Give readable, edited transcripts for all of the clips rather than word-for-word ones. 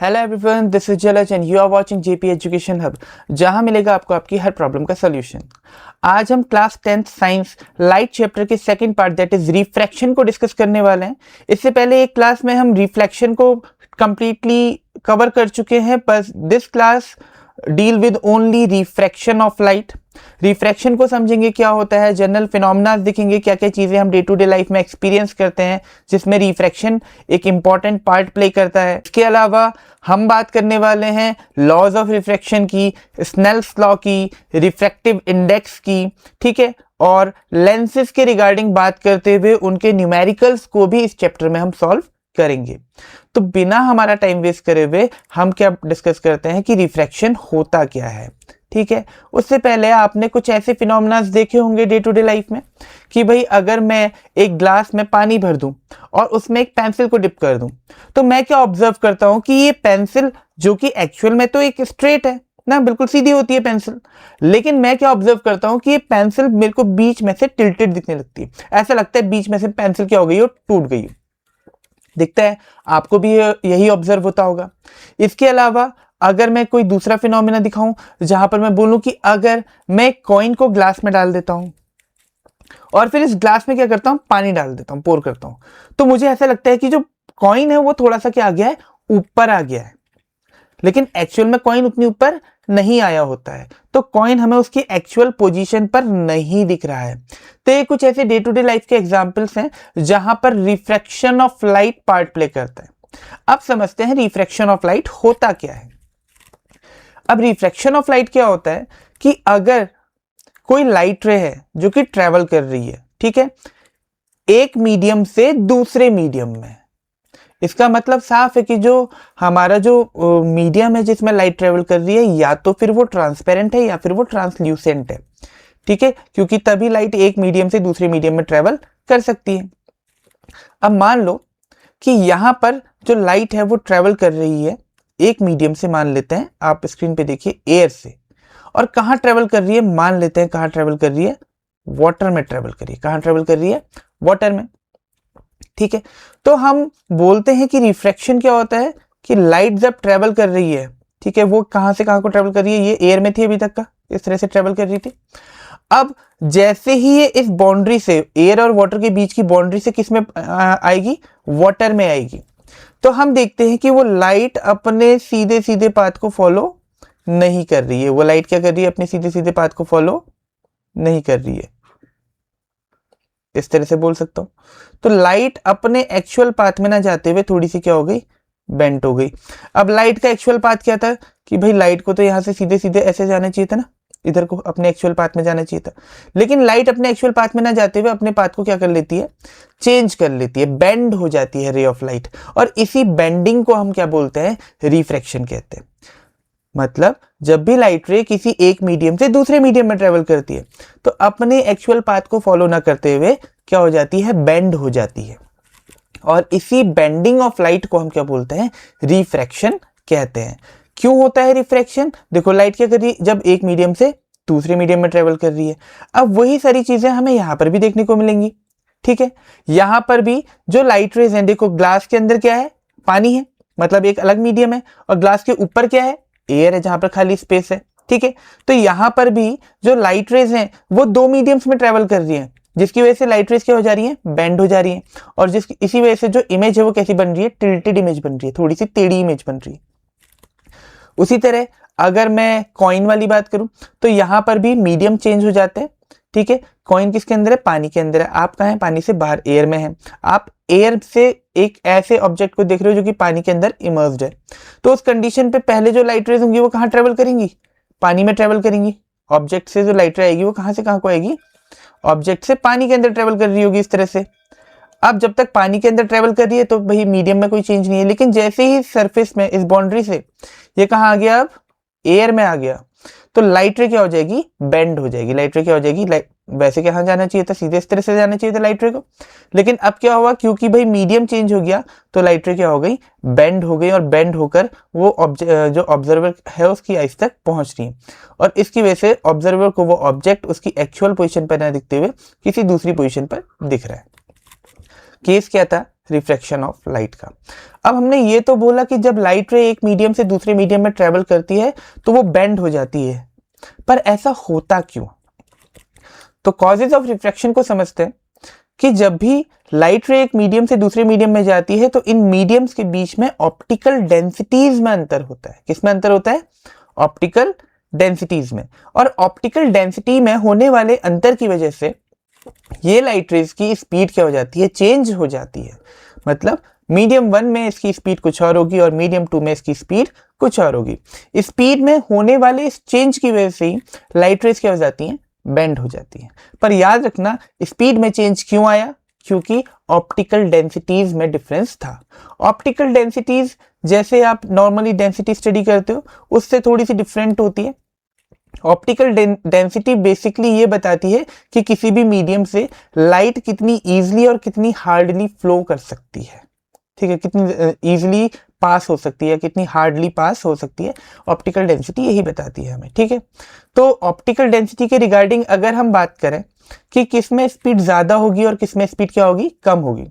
Hello everyone, this is Jalaj and you are watching JP education hub, जहां मिलेगा आपको आपकी हर प्रॉब्लम का सॉल्यूशन। आज हम class 10th science light chapter के second part that is refraction को डिस्कस करने वाले हैं। इससे पहले एक क्लास में हम रिफ्लेक्शन को कंप्लीटली कवर कर चुके हैं, बस this class deal with only refraction of light. Refraction को समझेंगे क्या होता है, जनरल फिनोमेना दिखेंगे, क्या क्या चीज़ें हम डे टू डे लाइफ में एक्सपीरियंस करते हैं जिसमें रिफ्रैक्शन एक इम्पॉर्टेंट पार्ट प्ले करता है। इसके अलावा हम बात करने वाले हैं लॉज ऑफ रिफ्रैक्शन की, स्नेल्स लॉ की, रिफ्रैक्टिव इंडेक्स की, ठीक है, और लेंसेज के रिगार्डिंग बात करते हुए उनके न्यूमेरिकल्स को भी इस चैप्टर में हम सॉल्व करेंगे। तो बिना हमारा टाइम वेस्ट करे हुए हम क्या डिस्कस करते हैं कि रिफ्रैक्शन होता क्या है। ठीक है, उससे पहले आपने कुछ ऐसे फिनोमेनास देखे होंगे डे टू डे लाइफ में कि भाई अगर मैं एक ग्लास में पानी भर दूं और उसमें एक पेंसिल को डिप कर दूं, तो मैं क्या ऑब्जर्व करता हूं कि ये पेंसिल, जो कि एक्चुअल में तो एक स्ट्रेट है ना, बिल्कुल सीधी होती है पेंसिल, लेकिन मैं क्या ऑब्जर्व करता हूं कि ये पेंसिल मेरे को बीच में से टिल्टेड दिखने लगती है। ऐसा लगता है बीच में से पेंसिल क्या हो गई हो, टूट गई हो, दिखता है। आपको भी यही ऑब्जर्व होता होगा। इसके अलावा अगर मैं कोई दूसरा फिनोमेना दिखाऊं जहां पर मैं बोलूं कि अगर मैं कॉइन को ग्लास में डाल देता हूं और फिर इस ग्लास में क्या करता हूं, पानी डाल देता हूं, पोर करता हूं, तो मुझे ऐसा लगता है कि जो कॉइन है वो थोड़ा सा क्या आ गया है, ऊपर आ गया है, लेकिन एक्चुअल में कॉइन उतनी ऊपर नहीं आया होता है। तो कॉइन हमें उसकी एक्चुअल पोजीशन पर नहीं दिख रहा है। तो ये कुछ ऐसे डे टू डे लाइफ के एग्जांपल्स हैं जहां पर refraction of light part play करता है। अब समझते हैं रिफ्रैक्शन ऑफ लाइट होता क्या है। अब रिफ्रैक्शन ऑफ लाइट क्या होता है कि अगर कोई लाइट रे है जो कि ट्रेवल कर रही है, ठीक है, एक मीडियम से दूसरे मीडियम में, इसका मतलब साफ है कि जो हमारा जो मीडियम है जिसमें लाइट ट्रेवल कर रही है, या तो फिर वो ट्रांसपेरेंट है या फिर वो ट्रांसल्यूसेंट है। ठीक है, क्योंकि तभी लाइट एक मीडियम से दूसरे मीडियम में ट्रेवल कर सकती है। अब मान लो कि यहां पर जो लाइट है वो ट्रेवल कर रही है एक मीडियम से, मान लेते हैं, आप स्क्रीन पे देखिए, एयर से, और कहां ट्रेवल कर रही है, मान लेते हैं कहां ट्रेवल कर रही है, वाटर में ट्रेवल कर रही है। कहां ट्रेवल कर रही है, वाटर में। ठीक है, तो हम बोलते हैं कि रिफ्रैक्शन क्या होता है कि लाइट जब ट्रेवल कर रही है, ठीक है, वो कहां से कहां को ट्रेवल कर रही है, ये एयर में थी अभी तक का, इस तरह से ट्रेवल कर रही थी। अब जैसे ही ये इस बाउंड्री से, एयर और वाटर के बीच की बाउंड्री से किस में आएगी, वाटर में आएगी, तो हम देखते हैं कि वो लाइट अपने सीधे सीधे पाथ को फॉलो नहीं कर रही है। वो लाइट क्या कर रही है, अपने सीधे सीधे पाथ को फॉलो नहीं कर रही है, इस तरह से बोल सकता हूं। तो लाइट अपने एक्चुअल पाथ में ना जाते हुए थोड़ी सी क्या हो गई, बेंट हो गई। अब लाइट का एक्चुअल पाथ क्या था कि भाई लाइट को तो यहां से सीधे सीधे ऐसे जाना चाहिए था ना, इधर को अपने एक्चुअल पाथ में जाना चाहिए था, लेकिन लाइट अपने एक्चुअल पाथ में ना जाते हुए अपने पाथ को क्या कर लेती है, चेंज कर लेती है, बेंड हो जाती है रे ऑफ लाइट, और इसी बेंडिंग को हम क्या बोलते हैं, रिफ्रैक्शन कहते हैं। मतलब जब भी लाइट रे किसी एक मीडियम से दूसरे मीडियम में ट्रेवल करती है तो अपने एक्चुअल पाथ को फॉलो ना करते हुए क्या हो जाती है, बेंड हो जाती है, और इसी बेंडिंग ऑफ लाइट को हम क्या बोलते हैं, रिफ्रैक्शन कहते हैं। क्यों होता है रिफ्रैक्शन, देखो लाइट क्या कर रही है, जब एक मीडियम से दूसरे मीडियम में ट्रेवल कर रही है। अब वही सारी चीजें हमें यहां पर भी देखने को मिलेंगी। ठीक है, यहां पर भी जो लाइट रेज हैं, देखो ग्लास के अंदर क्या है, पानी है, मतलब एक अलग मीडियम है, और ग्लास के ऊपर क्या है, एयर है, जहां पर खाली स्पेस है। ठीक है, तो यहां पर भी जो लाइट रेज हैं वो दो मीडियम्स में ट्रेवल कर रही हैं, जिसकी वजह से लाइट रेज क्या हो जा रही है, बेंड हो जा रही है, और जिसकी इसी वजह से जो इमेज है वो कैसी बन रही है, टिल्टेड इमेज बन रही है, थोड़ी सी टेढ़ी इमेज बन रही है। उसी तरह अगर मैं कॉइन वाली बात करूं तो यहां पर भी मीडियम चेंज हो जाते हैं। ठीक है, कॉइन किसके अंदर है, पानी के अंदर है, आप कहां है, पानी से बाहर, एयर में है। आप एयर से एक ऐसे ऑब्जेक्ट को देख रहे हो जो कि पानी के अंदर इमर्स्ड है, तो उस कंडीशन पे पहले जो लाइट रेज होंगी वो कहां ट्रेवल करेंगी, पानी में ट्रेवल करेंगी। ऑब्जेक्ट से जो लाइट रे आएगी वो कहां से कहां को आएगी, ऑब्जेक्ट से पानी के अंदर ट्रेवल कर रही होगी इस तरह से। अब जब तक पानी के अंदर ट्रेवल कर रही है तो भाई मीडियम में कोई चेंज नहीं है, लेकिन जैसे ही सरफेस में, इस बाउंड्री से ये कहां आ गया, अब एयर में आ गया, तो लाइट रे क्या हो जाएगी, बेंड हो जाएगी। लाइट रे क्या हो जाएगी, वैसे कहां जाना चाहिए था, सीधे इस तरह से जाना चाहिए था लाइट रे को, लेकिन अब क्या हुआ, क्योंकि भाई मीडियम चेंज हो गया तो लाइट रे क्या हो गई, बेंड हो गई, और बेंड होकर वो जो ऑब्जर्वर है उसकी आइस तक पहुंच रही है, और इसकी वजह से ऑब्जर्वर को वो ऑब्जेक्ट उसकी एक्चुअल पोजिशन पर ना दिखते हुए किसी दूसरी पोजिशन पर दिख रहा है। केस क्या था रिफ्रैक्शन ऑफ लाइट का। अब हमने ये तो बोला कि जब लाइट रे एक मीडियम से दूसरे मीडियम में ट्रेवल करती है तो वो बेंड हो जाती है, पर ऐसा होता क्यों? तो कॉजेज ऑफ रिफ्रैक्शन को समझते हैं कि जब भी लाइट रे एक मीडियम से दूसरे मीडियम में जाती है तो इन मीडियम्स के बीच में ऑप्टिकल डेंसिटीज में अंतर होता है। किस में अंतर होता है? ऑप्टिकल डेंसिटीज में। और ऑप्टिकल डेंसिटी में होने वाले अंतर की वजह से ये लाइट रेज की स्पीड क्या हो जाती है? चेंज हो जाती है। मतलब मीडियम 1 में इसकी स्पीड कुछ और होगी और मीडियम 2 में इसकी स्पीड कुछ और होगी। स्पीड में होने वाले इस चेंज की वजह से ही लाइट रेज क्या हो जाती हैं? बेंड हो जाती है। पर याद रखना, स्पीड में चेंज क्यों आया? क्योंकि ऑप्टिकल डेंसिटीज में डिफरेंस था। ऑप्टिकल डेंसिटीज जैसे आप नॉर्मली डेंसिटी स्टडी करते हो उससे थोड़ी सी डिफरेंट होती है। ऑप्टिकल डेंसिटी बेसिकली ये बताती है कि किसी भी मीडियम से लाइट कितनी इजीली और कितनी हार्डली फ्लो कर सकती है। ठीक है, कितनी इजीली पास हो सकती है, कितनी हार्डली पास हो सकती है, ऑप्टिकल डेंसिटी यही बताती है हमें। ठीक है, तो ऑप्टिकल डेंसिटी के रिगार्डिंग अगर हम बात करें कि किसमें स्पीड ज्यादा होगी और किसमें स्पीड क्या होगी? कम होगी।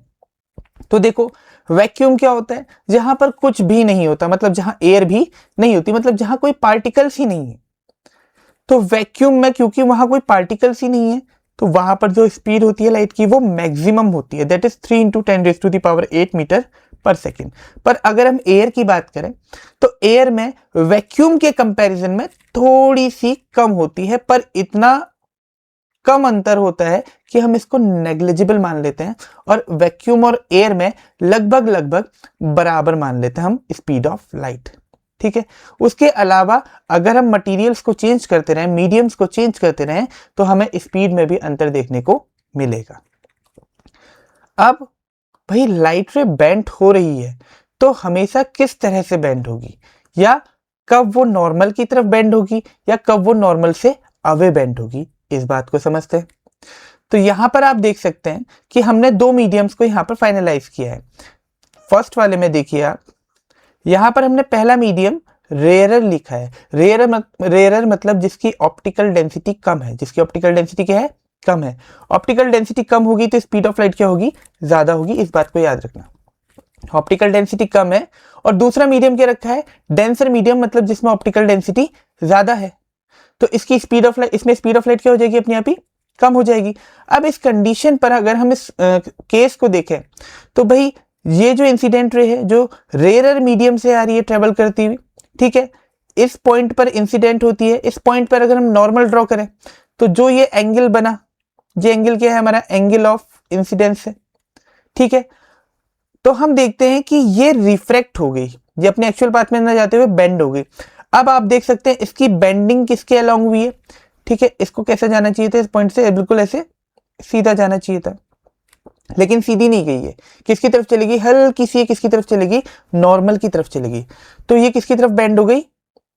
तो देखो, वैक्यूम क्या होता है? जहां पर कुछ भी नहीं होता, मतलब जहां एयर भी नहीं होती, मतलब जहां कोई पार्टिकल्स ही नहीं है। तो वैक्यूम में क्योंकि वहां कोई पार्टिकल्स ही नहीं है तो वहां पर जो स्पीड होती है लाइट की वो मैक्सिमम होती है, दैट इज 3 × 10⁸ मीटर पर सेकेंड। पर अगर हम एयर की बात करें तो एयर में वैक्यूम के कंपैरिजन में थोड़ी सी कम होती है, पर इतना कम अंतर होता है कि हम इसको नेग्लिजिबल मान लेते हैं और वैक्यूम और एयर में लगभग बराबर मान लेते हैं हम स्पीड ऑफ लाइट। ठीक है, उसके अलावा अगर हम मटेरियल्स को चेंज करते रहें, मीडियम्स को चेंज करते रहें, तो हमें स्पीड में भी अंतर देखने को मिलेगा। अब भाई लाइट रे बेंड हो रही है तो हमेशा किस तरह से बेंड होगी, या कब वो नॉर्मल की तरफ बेंड होगी या कब वो नॉर्मल से अवे बेंड होगी, इस बात को समझते हैं। तो यहां पर आप देख सकते हैं कि हमने दो मीडियम्स को यहां पर फाइनलाइज किया है। फर्स्ट वाले में देखिए आप, यहां पर हमने पहला मीडियम रेयरर लिखा है। रेयरर मतलब जिसकी ऑप्टिकल डेंसिटी कम है। जिसकी ऑप्टिकल डेंसिटी क्या है? कम है। ऑप्टिकल डेंसिटी कम होगी तो स्पीड ऑफ लाइट क्या होगी? ज्यादा होगी। इस बात को याद रखना, ऑप्टिकल डेंसिटी कम है। और दूसरा मीडियम क्या रखा है? डेंसर मीडियम, मतलब जिसमें ऑप्टिकल डेंसिटी ज्यादा है। तो इसकी स्पीड ऑफ लाइट, इसमें स्पीड ऑफ लाइट क्या हो जाएगी? अपने आप ही कम हो जाएगी। अब इस कंडीशन पर अगर हम इस केस को देखें तो भाई ये जो इंसिडेंट रे है जो रेयरर मीडियम से आ रही है ट्रेवल करती हुई, ठीक है, इस पॉइंट पर इंसिडेंट होती है। इस पॉइंट पर अगर हम नॉर्मल ड्रॉ करें तो जो ये एंगल बना, ये एंगल क्या है? हमारा एंगल ऑफ इंसिडेंस है। ठीक है, तो हम देखते हैं कि ये रिफ्रैक्ट हो गई, ये अपने एक्चुअल पाथ में ना जाते हुए बेंड हो गई। अब आप देख सकते हैं इसकी बेंडिंग किसके अलोंग हुई है। ठीक है, इसको कैसे जाना चाहिए था? इस पॉइंट से बिल्कुल ऐसे सीधा जाना चाहिए था, लेकिन सीधी नहीं गई है। किसकी तरफ चलेगी? हल्की सी किसकी तरफ चलेगी? नॉर्मल की तरफ चलेगी। तो ये किसकी तरफ बेंड हो गई?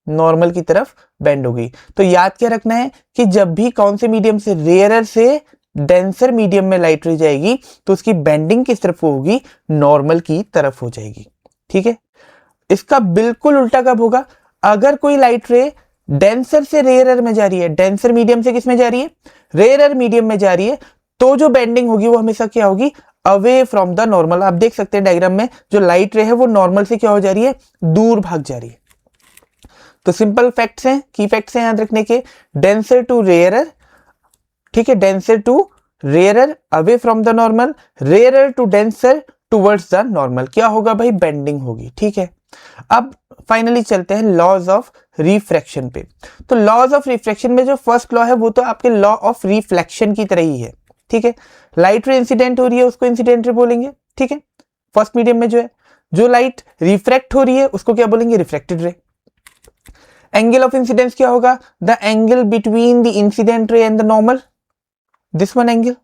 नॉर्मल की तरफ बेंड हो गई। तो याद क्या रखना है कि जब भी कौन से मीडियम से, रेयरर से डेंसर मीडियम में लाइट रे जाएगी तो उसकी बेंडिंग किस तरफ होगी? नॉर्मल की तरफ हो जाएगी। ठीक है, इसका बिल्कुल उल्टा कब होगा? अगर कोई लाइट रे डेंसर से रेयरर में जा रही है, डेंसर मीडियम से किस में जा रही है? रेयरर मीडियम में जा रही है, तो जो बेंडिंग होगी वो हमेशा क्या होगी? Away from the normal. आप देख सकते हैं डायग्राम में जो लाइट रे है वो नॉर्मल से क्या हो जा रही है? दूर भाग जा रही है। तो सिंपल फैक्ट्स हैं, की फैक्ट्स हैं याद रखने के। डेंसर टू रेयरर, ठीक है, denser to rarer away from the normal, rarer to denser towards the normal, क्या होगा भाई? बेंडिंग होगी। ठीक है, अब फाइनली चलते हैं लॉज ऑफ रिफ्रैक्शन पे। तो लॉज ऑफ रिफ्रैक्शन में जो फर्स्ट लॉ है वो तो आपके लॉ ऑफ रिफ्लेक्शन की तरह ही है। ठीक है, लाइट रे इंसिडेंट हो रही है उसको इंसिडेंट रे बोलेंगे। ठीक है, फर्स्ट मीडियम में जो है, जो लाइट रिफ्रैक्ट हो रही है उसको क्या बोलेंगे? रिफ्रैक्टेड रे। एंगल ऑफ इंसिडेंस क्या होगा? The angle between the incident ray and the normal, this one angle.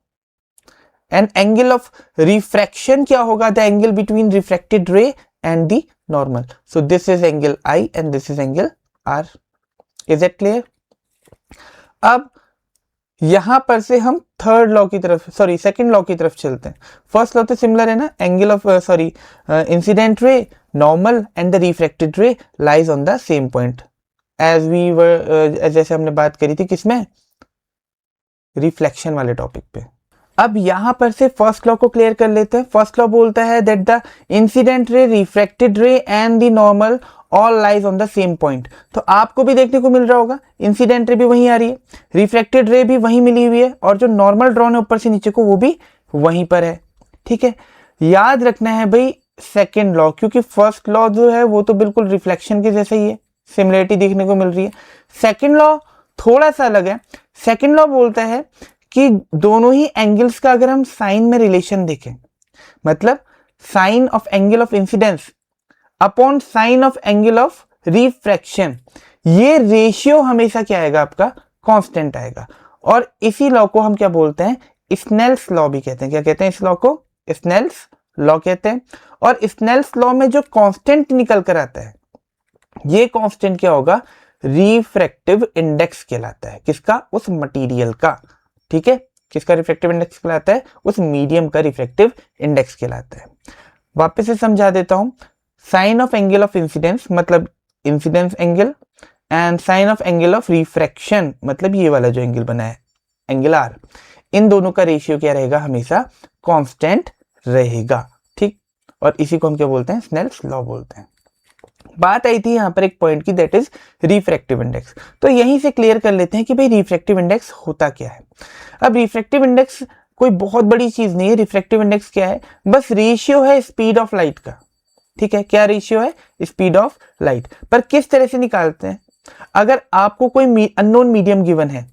And angle of refraction क्या होगा? द एंगल बिटवीन रिफ्रैक्टेड रे and the normal. So this is angle I and this is angle R. Is that clear? अब यहां पर से हम third law की तरफ, सॉरी सेकंड लॉ की तरफ चलते हैं। फर्स्ट लॉ तो सिमिलर है ना, angle of incident ray, normal and the refracted ray lies on the same point as we were, जैसे हमने बात करी थी किसमें? रिफ्लेक्शन वाले टॉपिक पे। अब यहां पर से फर्स्ट लॉ को क्लियर कर लेते हैं। फर्स्ट लॉ बोलता है that the incident ray, refracted रे and the normal all lies on the same point. तो आपको भी देखने को मिल रहा होगा इंसिडेंट रे भी वहीं आ रही है, रिफ्रैक्टेड रे भी वहीं मिली हुई है, और जो नॉर्मल ड्रॉन है ऊपर से नीचे को वो भी वहीं पर है। ठीक है, याद रखना है भाई सेकेंड लॉ, क्योंकि फर्स्ट लॉ जो है वो तो बिल्कुल रिफ्लेक्शन के जैसा ही है, सिमिलरिटी देखने को मिल रही है। सेकेंड लॉ थोड़ा सा अलग है। सेकेंड लॉ बोलता है कि दोनों ही एंगल्स का अगर हम साइन में रिलेशन देखें, मतलब sine of angle of incidence upon sine of angle of refraction, ये रेशियो हमेशा क्या आएगा आपका, कांस्टेंट आएगा। और इसी लॉ को हम क्या बोलते हैं, स्नेल्स लॉ भी कहते हैं। क्या कहते हैं इस लॉ को, स्नेल्स लॉ कहते हैं। और स्नेल्स लॉ में जो कांस्टेंट निकल कर आता है, ये कांस्टेंट क्या होगा, रिफ्रैक्टिव इंडेक्स कहलाता है। किसका, उस मटेरियल का। ठीक है, किसका रिफ्रैक्टिव इंडेक्स कहलाता है, उस मीडियम का रिफ्रैक्टिव इंडेक्स कहलाता है। वापस से समझा देता हूं, sine of angle of incidence मतलब incidence angle, and sine of angle of refraction मतलब ये वाला जो एंगल बना है एंगल आर, इन दोनों का रेशियो क्या रहेगा, हमेशा कांस्टेंट रहेगा। ठीक, और इसी को हम क्या बोलते हैं, स्नेल्स लॉ बोलते हैं। बात आई थी यहां पर एक पॉइंट की, दैट इज रिफ्रैक्टिव इंडेक्स। तो यहीं से क्लियर कर लेते हैं कि भाई रिफ्रैक्टिव इंडेक्स होता क्या है। अब रिफ्रैक्टिव इंडेक्स कोई बहुत बड़ी चीज नहीं है। रिफ्रैक्टिव इंडेक्स क्या है, बस रेशियो है स्पीड ऑफ लाइट का। ठीक है, क्या रेशियो है, स्पीड ऑफ लाइट। पर किस तरह से निकालते हैं, अगर आपको कोई अननोन मीडियम गिवन है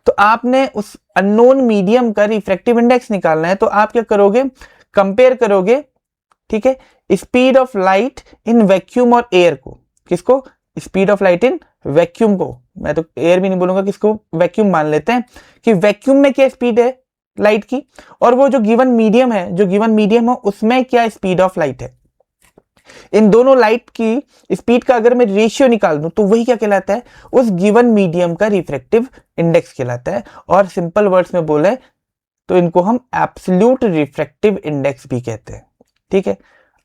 तो आपने उस अननोन मीडियम का रिफ्रैक्टिव इंडेक्स निकालना है, तो आप क्या करोगे, कंपेयर करोगे, ठीक है, speed of light in vacuum और एयर को। किसको, speed of light in vacuum को, मैं तो एयर भी नहीं बोलूंगा, किसको, वैक्यूम मान लेते हैं कि वैक्यूम में क्या स्पीड है लाइट की, और वो जो गिवन मीडियम है, जो गिवन मीडियम है उसमें क्या स्पीड ऑफ लाइट है। इन दोनों लाइट की स्पीड का अगर मैं रेशियो निकाल दूं तो वही क्या कहलाता है, उस गिवन मीडियम का रिफ्रैक्टिव इंडेक्स कहलाता है। और सिंपल वर्ड्स में बोले तो इनको हम एब्सोल्यूट रिफ्रैक्टिव इंडेक्स भी कहते हैं। ठीक है,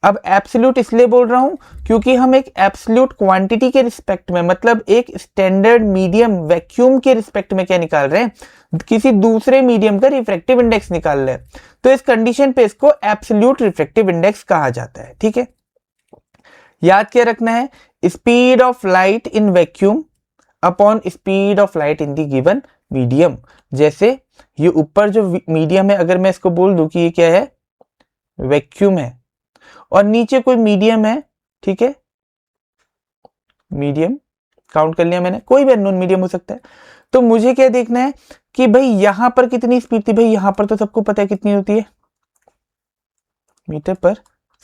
अब एब्सोल्यूट इसलिए बोल रहा हूं क्योंकि हम एक एब्सोल्यूट क्वांटिटी के रिस्पेक्ट में, मतलब एक स्टैंडर्ड मीडियम वैक्यूम के रिस्पेक्ट में क्या निकाल रहे हैं, किसी दूसरे मीडियम का रिफ्रैक्टिव इंडेक्स निकाल रहे हैं। तो इस कंडीशन पे इसको एब्सोल्यूट रिफ्रैक्टिव इंडेक्स कहा जाता है। ठीक है, याद क्या रखना है, speed of light in vacuum upon speed of light in the given medium. जैसे ये ऊपर जो मीडियम है, अगर मैं इसको बोल दूं कि ये क्या है, वैक्यूम है, और नीचे कोई मीडियम है, ठीक है, मीडियम काउंट कर लिया मैंने, कोई भी अननोन मीडियम हो सकता है। तो मुझे क्या देखना है कि भाई यहां पर कितनी स्पीड थी, भाई यहां पर तो सबको पता है कितनी होती है, मीटर पर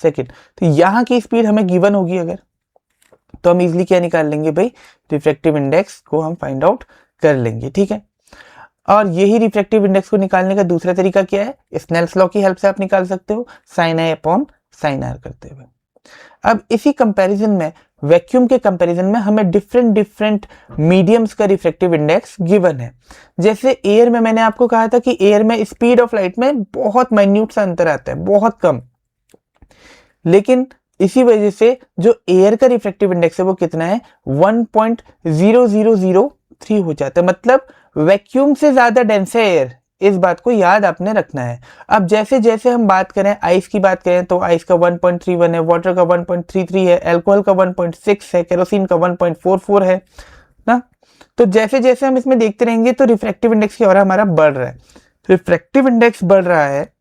सेकेंड। तो यहां की स्पीड हमें गिवन होगी अगर, तो हम इजिली क्या निकाल लेंगे भाई, रिफ्रैक्टिव इंडेक्स को हम फाइंड आउट कर लेंगे। ठीक है, और यही रिफ्रैक्टिव इंडेक्स को निकालने का दूसरा तरीका क्या है, स्नेल्स लॉ की हेल्प से आप निकाल सकते हो, sine i upon sine r करते हुए। अब इसी कंपैरिजन में, वैक्यूम के कंपैरिजन में हमें डिफरेंट मीडियम्स का रिफ्रैक्टिव इंडेक्स गिवन है। जैसे एयर में मैंने आपको कहा था कि एयर में स्पीड ऑफ लाइट में बहुत माइन्यूट सा अंतर आता है, बहुत कम, लेकिन इसी वजह से जो एयर का रिफ्रैक्टिव इंडेक्स है वो कितना है, 1.0003 हो जाता है। मतलब वैक्यूम से ज्यादा डेंस है एयर, इस बात को याद आपने रखना है। अब जैसे जैसे हम बात करें, आइस की बात करें तो आइस का 1.31 है, वाटर का 1.33 है, अल्कोहल का 1.6 है, केरोसिन का 1.44 है ना। तो जैसे जैसे हम इसमें देखते रहेंगे तो रिफ्रैक्टिव इंडेक्स क्या हो रहा है, हमारा बढ़ रहा है। रिफ्रैक्टिव इंडेक्स बढ़ रहा है,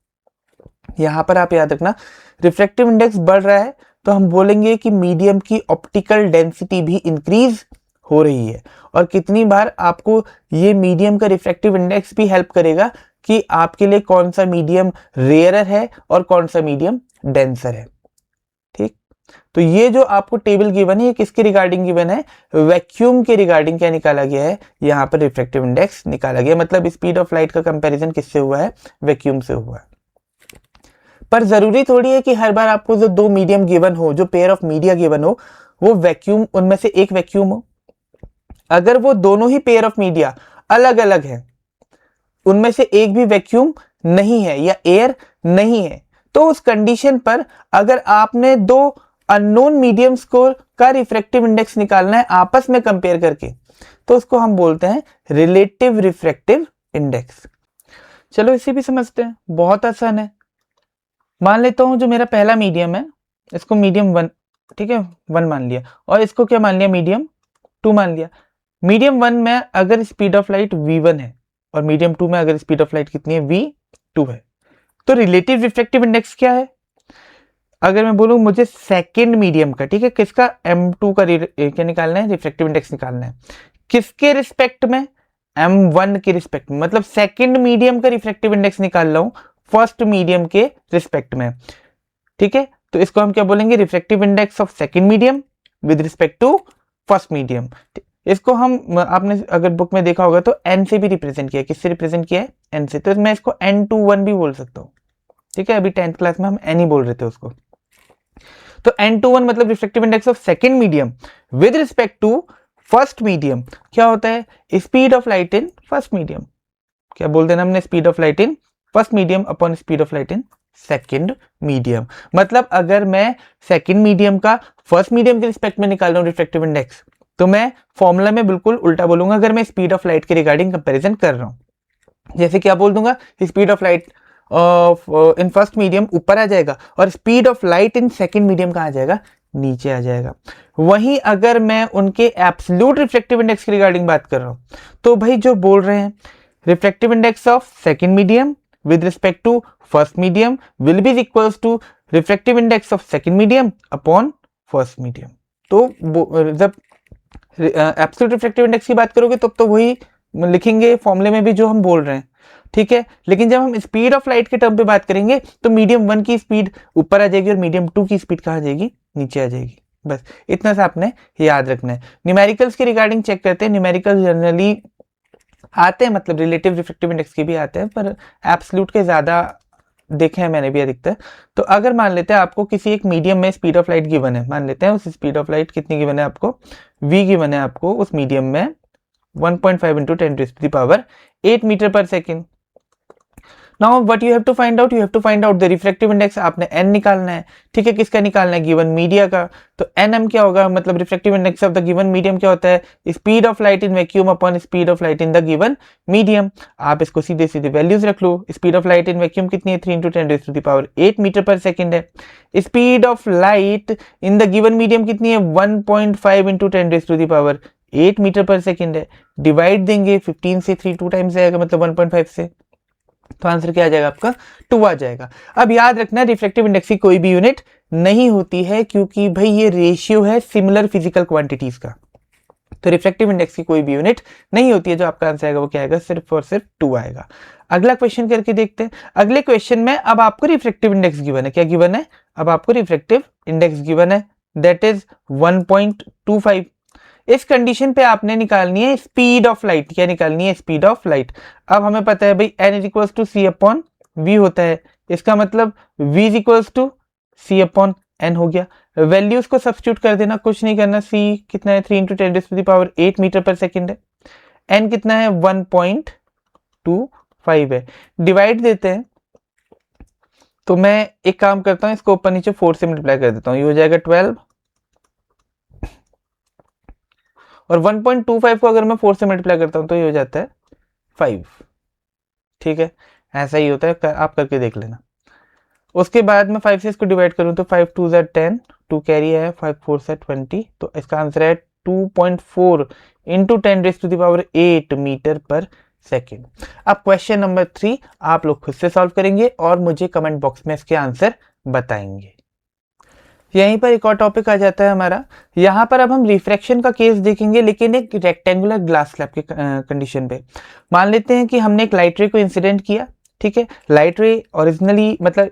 यहां पर आप याद रखना, रिफ्रैक्टिव इंडेक्स बढ़ रहा है तो हम बोलेंगे कि मीडियम की ऑप्टिकल डेंसिटी भी इंक्रीज हो रही है। और कितनी बार आपको ये मीडियम का रिफ्रैक्टिव इंडेक्स भी हेल्प करेगा कि आपके लिए कौन सा मीडियम रेयरर है और कौन सा मीडियम डेंसर है। ठीक, तो ये जो आपको टेबल गिवन है, ये किसके रिगार्डिंग गिवन है, वैक्यूम के रिगार्डिंग क्या निकाला गया है, यहाँ पर रिफ्रैक्टिव इंडेक्स निकाला गया। मतलब स्पीड ऑफ लाइट का कंपैरिजन किससे हुआ है, वैक्यूम से हुआ है। पर जरूरी थोड़ी है कि हर बार आपको जो दो मीडियम गिवन हो, जो पेयर ऑफ मीडिया गिवन हो, वो वैक्यूम, उनमें से एक वैक्यूम हो। अगर वो दोनों ही पेयर ऑफ मीडिया अलग अलग है, उनमें से एक भी वैक्यूम नहीं है या एयर नहीं है, तो उस कंडीशन पर अगर आपने दो अननोन मीडियम्स को का रिफ्रैक्टिव इंडेक्स निकालना है आपस में कंपेयर करके, तो उसको हम बोलते हैं रिलेटिव रिफ्रैक्टिव इंडेक्स। चलो इसे भी समझते हैं, बहुत आसान है। मान लेता हूं जो मेरा पहला मीडियम है, इसको मीडियम 1, ठीक है, 1 मान लिया, और इसको क्या मान लिया, मीडियम 2 मान लिया। मीडियम 1 में अगर स्पीड ऑफ लाइट v1 है और मीडियम 2 में अगर स्पीड ऑफ लाइट कितनी है, v2 है, तो रिलेटिव रिफ्रैक्टिव इंडेक्स क्या है? अगर मैं बोलूं मुझे सेकंड मीडियम का, ठीक है, किसका, m2 का क्या निकालना है, रिफ्रैक्टिव इंडेक्स निकालना है, किसके रिस्पेक्ट में, m1 के रिस्पेक्ट में, मतलब सेकंड मीडियम का रिफ्रैक्टिव इंडेक्स निकाल रहा हूं फर्स्ट मीडियम के रिस्पेक्ट में, ठीक है। तो इसको हम क्या बोलेंगे, refractive index of second medium with respect to first medium. इसको हम, आपने अगर बुक में देखा होगा तो n से भी रिप्रेजेंट किया है, किससे रिप्रेजेंट किया है, n से, तो मैं इसको n21 भी बोल सकता हूँ, ठीक है। अभी 10th क्लास में हम n ही बोल रहे थे उसको, तो n21 मतलब refractive index of second medium with respect to first medium. क्या होता है, speed of light in first medium, क्या बोल देना हमने, speed of light in first medium upon speed of light in second medium. मतलब अगर मैं सेकंड मीडियम का फर्स्ट मीडियम के रिस्पेक्ट में निकाल रहा हूं रिफ्रैक्टिव इंडेक्स, तो मैं फॉर्मूला में बिल्कुल उल्टा बोलूंगा अगर मैं स्पीड ऑफ लाइट के रिगार्डिंग कंपैरिजन कर रहा हूं। जैसे क्या बोल दूंगा, speed of light in first medium ऊपर आ जाएगा और speed of light in second medium कहाँ आ जाएगा, नीचे आ जाएगा। वहीं अगर मैं उनके एब्सोल्यूट रिफ्रैक्टिव इंडेक्स की रिगार्डिंग बात कर रहा हूं, तो भाई जो बोल रहे हैं refractive index of second medium with respect to first medium will be equals to refractive index of second medium upon first medium। तो जब एब्सोल्यूट रिफ्रैक्टिव इंडेक्स की बात करोगे तब तो वही लिखेंगे फॉर्मूले में भी जो हम बोल रहे हैं, ठीक है। लेकिन जब हम स्पीड ऑफ लाइट के टर्म पे बात करेंगे तो मीडियम 1 की स्पीड ऊपर आ जाएगी और मीडियम 2 की स्पीड कहाँ आ जाएगी, नीचे आ जाएगी। बस इतना सा आपने याद रखना है। न्यूमेरिकल्स की रिगार्डिंग चेक करते हैं, न्यूमेरिकल जनरली आते हैं, मतलब रिलेटिव रिफ्रैक्टिव इंडेक्स के भी आते हैं, पर एब्सोल्यूट के ज़्यादा देखे हैं मैंने भी अधिकतर। तो अगर मान लेते हैं आपको किसी एक मीडियम में स्पीड ऑफ लाइट गिवन है, मान लेते हैं उस स्पीड ऑफ लाइट कितनी गिवन है आपको, v गिवन है आपको उस मीडियम में 1.5 इंटू 10⁻8 मीटर पर second. Now what you have to find out, you have to find out the refractive index. आपने n निकालना है, ठीक है, किसका निकालना है, गिवन मीडिया का। तो nm क्या होगा, मतलब refractive index of the given medium क्या होता है, speed of light in vacuum upon speed of light in the given medium. आप इसको सीधे सीधे वैल्यूज रख लो। Speed of light in vacuum कितनी है, 3 इंटू 10⁻8 मीटर पर सेकेंड है। Speed of light in the given medium कितनी है, 1.5 इंटू 10⁻8 मीटर पर सेकेंड है। डिवाइड देंगे 15 से, 3 2 टाइम्स आएगा, मतलब 1.5 से, तो आंसर क्या आ जाएगा आपका, 2 आ जाएगा। अब याद रखना रिफ्रैक्टिव इंडेक्स की कोई भी यूनिट नहीं होती है, क्योंकि भाई ये रेशियो है सिमिलर फिजिकल क्वांटिटीज का। तो रिफ्रैक्टिव इंडेक्स की कोई भी यूनिट नहीं होती है। जो आपका आंसर आएगा वो क्या आएगा, सिर्फ और सिर्फ 2 आएगा। अगला क्वेश्चन करके देखते हैं। अगले क्वेश्चन में अब आपको रिफ्रैक्टिव इंडेक्स गिवन है, क्या गिवन है, अब आपको रिफ्रैक्टिव इंडेक्स गिवन है, दैट इज 1.25। इस कंडीशन पे आपने निकालनी है स्पीड ऑफ लाइट, क्या निकालनी है, स्पीड ऑफ लाइट। अब हमें पता है भाई n is equals to c upon v होता है, इसका मतलब v is equals to c upon n हो गया। वैल्यूज को सब्स्टिट्यूट कर देना, कुछ नहीं करना। c कितना है, 3 इंटू 10⁻8 मीटर पर सेकेंड है। n कितना है, 1.25 है। डिवाइड देते हैं, तो मैं एक काम करता हूं, इसको ऊपर नीचे 4 से मल्टीप्लाई कर देता हूं, ये हो जाएगा 12, और 1.25 को अगर मैं 4 से मल्टीप्लाई करता हूं तो ये हो जाता है 5, ठीक है। ऐसा ही होता है, आप करके देख लेना। उसके बाद में 5 से इसको डिवाइड करूं तो 5 2 ज़ा 10, 2 कैरी है, 5 4 सा 20, तो इसका आंसर है 2.4 इंटू 10⁻8 मीटर पर सेकेंड। अब क्वेश्चन नंबर 3 आप लोग खुद से सॉल्व करेंगे और मुझे कमेंट बॉक्स में इसके आंसर बताएंगे। यहीं पर एक और टॉपिक आ जाता है हमारा। यहाँ पर अब हम रिफ्रैक्शन का केस देखेंगे, लेकिन एक रेक्टेंगुलर ग्लास स्लैब के कंडीशन पे। मान लेते हैं कि हमने एक लाइट रे को इंसिडेंट किया, ठीक है। लाइट रे ओरिजिनली मतलब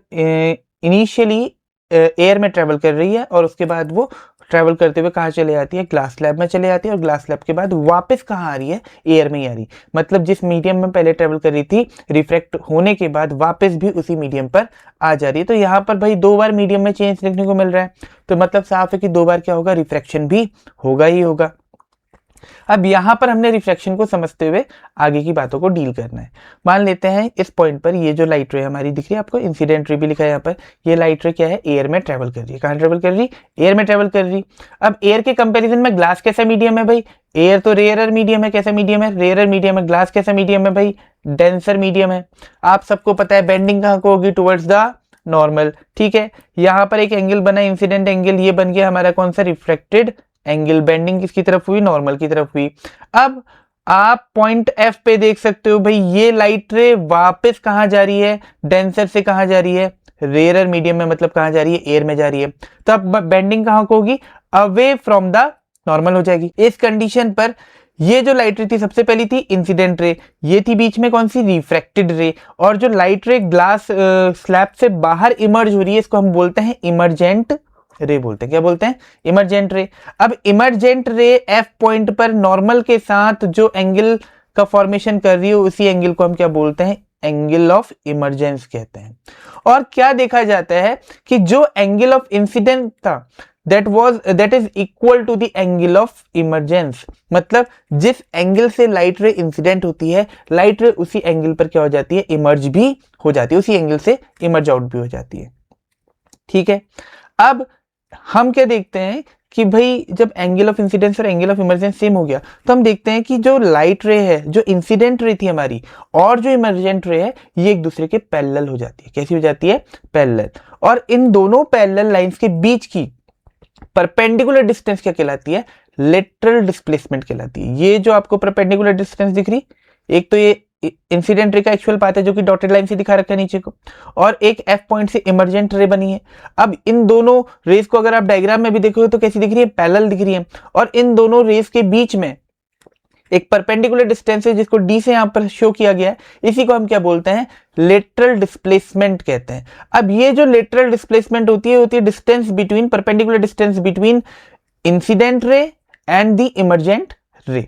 इनिशियली एयर में ट्रेवल कर रही है, और उसके बाद वो ट्रैवल करते हुए कहाँ चले जाती है, ग्लास स्लैब में चले जाती है, और ग्लास स्लैब के बाद वापस कहाँ आ रही है, एयर में ही आ रही। मतलब जिस मीडियम में पहले ट्रैवल कर रही थी, रिफ्रैक्ट होने के बाद वापस भी उसी मीडियम पर आ जा रही है। तो यहाँ पर भाई 2 बार मीडियम में चेंज देखने को मिल रहा है, तो मतलब साफ है कि 2 बार क्या होगा, रिफ्रैक्शन भी होगा ही होगा। अब यहां पर हमने रिफ्लेक्शन को समझते हुए आगे की बातों को डील करना है। मान लेते हैं इस पॉइंट पर ये जो लाइट रे हमारी दिख रही है आपको, इंसिडेंट रे भी लिखा है यहाँ पर, ये लाइट रे क्या है, एयर में ट्रेवल कर रही है। कहाँ ट्रेवल कर रही, एयर में ट्रेवल कर रही। अब एयर के कंपेरिजन में ग्लास कैसा मीडियम है भाई, एयर तो रेयरर मीडियम है। कैसा मीडियम है, रेयरर मीडियम है। ग्लास कैसा मीडियम है भाई, डेंसर मीडियम है। आप सबको पता है बेंडिंग कहाँ को होगी, टुवर्ड्स द नॉर्मल। ठीक है, यहाँ पर एक एंगल बना इंसिडेंट एंगल, ये बन गया हमारा कौन सा, रिफ्लेक्टेड एंगल। बेंडिंग किसकी तरफ हुई, नॉर्मल की तरफ हुई। अब आप पॉइंट एफ पे देख सकते हो भाई, ये लाइट रे वापस कहाँ जा रही है, डेंसर से कहाँ जा रही है, रेयर मीडियम में, मतलब कहाँ जा रही है, एयर में जा रही है। तो अब बेंडिंग कहाँ को होगी, अवे फ्रॉम द नॉर्मल हो जाएगी। इस कंडीशन पर ये जो लाइट रे थी सबसे पहली थी इंसिडेंट रे, ये थी बीच में कौन सी, रिफ्रैक्टेड रे। और जो लाइट रे ग्लास स्लैब से बाहर इमर्ज हो रही है, इसको हम बोलते हैं इमरजेंट रे बोलते हैं। क्या बोलते हैं, इमरजेंट रे। अब इमरजेंट रे एफ पॉइंट पर नॉर्मल के साथ जो एंगल का फॉर्मेशन कर रही है, उसी एंगल को हम क्या बोलते हैं, एंगल ऑफ इमरजेंस कहते हैं। और क्या देखा जाता है कि जो एंगल ऑफ इंसिडेंट था that is equal to the angle of emergence, मतलब जिस एंगल से लाइट रे इंसिडेंट होती है, लाइट रे उसी एंगल पर क्या हो जाती है, इमर्ज भी हो जाती है, उसी एंगल से इमर्ज आउट भी हो जाती है। ठीक है, अब हम क्या देखते हैं कि भाई जब एंगल ऑफ इंसिडेंस और एंगल ऑफ इमरजेंस सेम हो गया, तो हम देखते हैं कि जो लाइट रे है, जो इंसिडेंट रे थी हमारी, और जो इमरजेंट रे है, ये एक दूसरे के पैरेलल हो जाती है। कैसी हो जाती है, पैरेलल। और इन दोनों पैरेलल लाइंस के बीच की परपेंडिकुलर डिस्टेंस क्या कहलाती है, लेटरल डिस्प्लेसमेंट कहलाती है। ये जो आपको परपेंडिकुलर डिस्टेंस दिख रही, एक तो ये इंसिडेंट रे का एक्चुअल पाथ है जो कि डॉटेड लाइन से दिखा रखा है नीचे को, और एक एफ पॉइंट से इमरजेंट रे बनी है। अब इन दोनों रेस को अगर आप डायग्राम में भी देखोगे तो कैसी दिख रही है, पैरेलल दिख रही है। और इन दोनों रेस के बीच में एक परपेंडिकुलर डिस्टेंस है जिसको डी से यहां पर शो किया गया है, इसी को हम क्या बोलते हैं, लेटरल डिस्प्लेसमेंट कहते हैं। अब ये जो लेटरल डिस्प्लेसमेंट होती है distance between, perpendicular distance between incident ray and the emergent ray.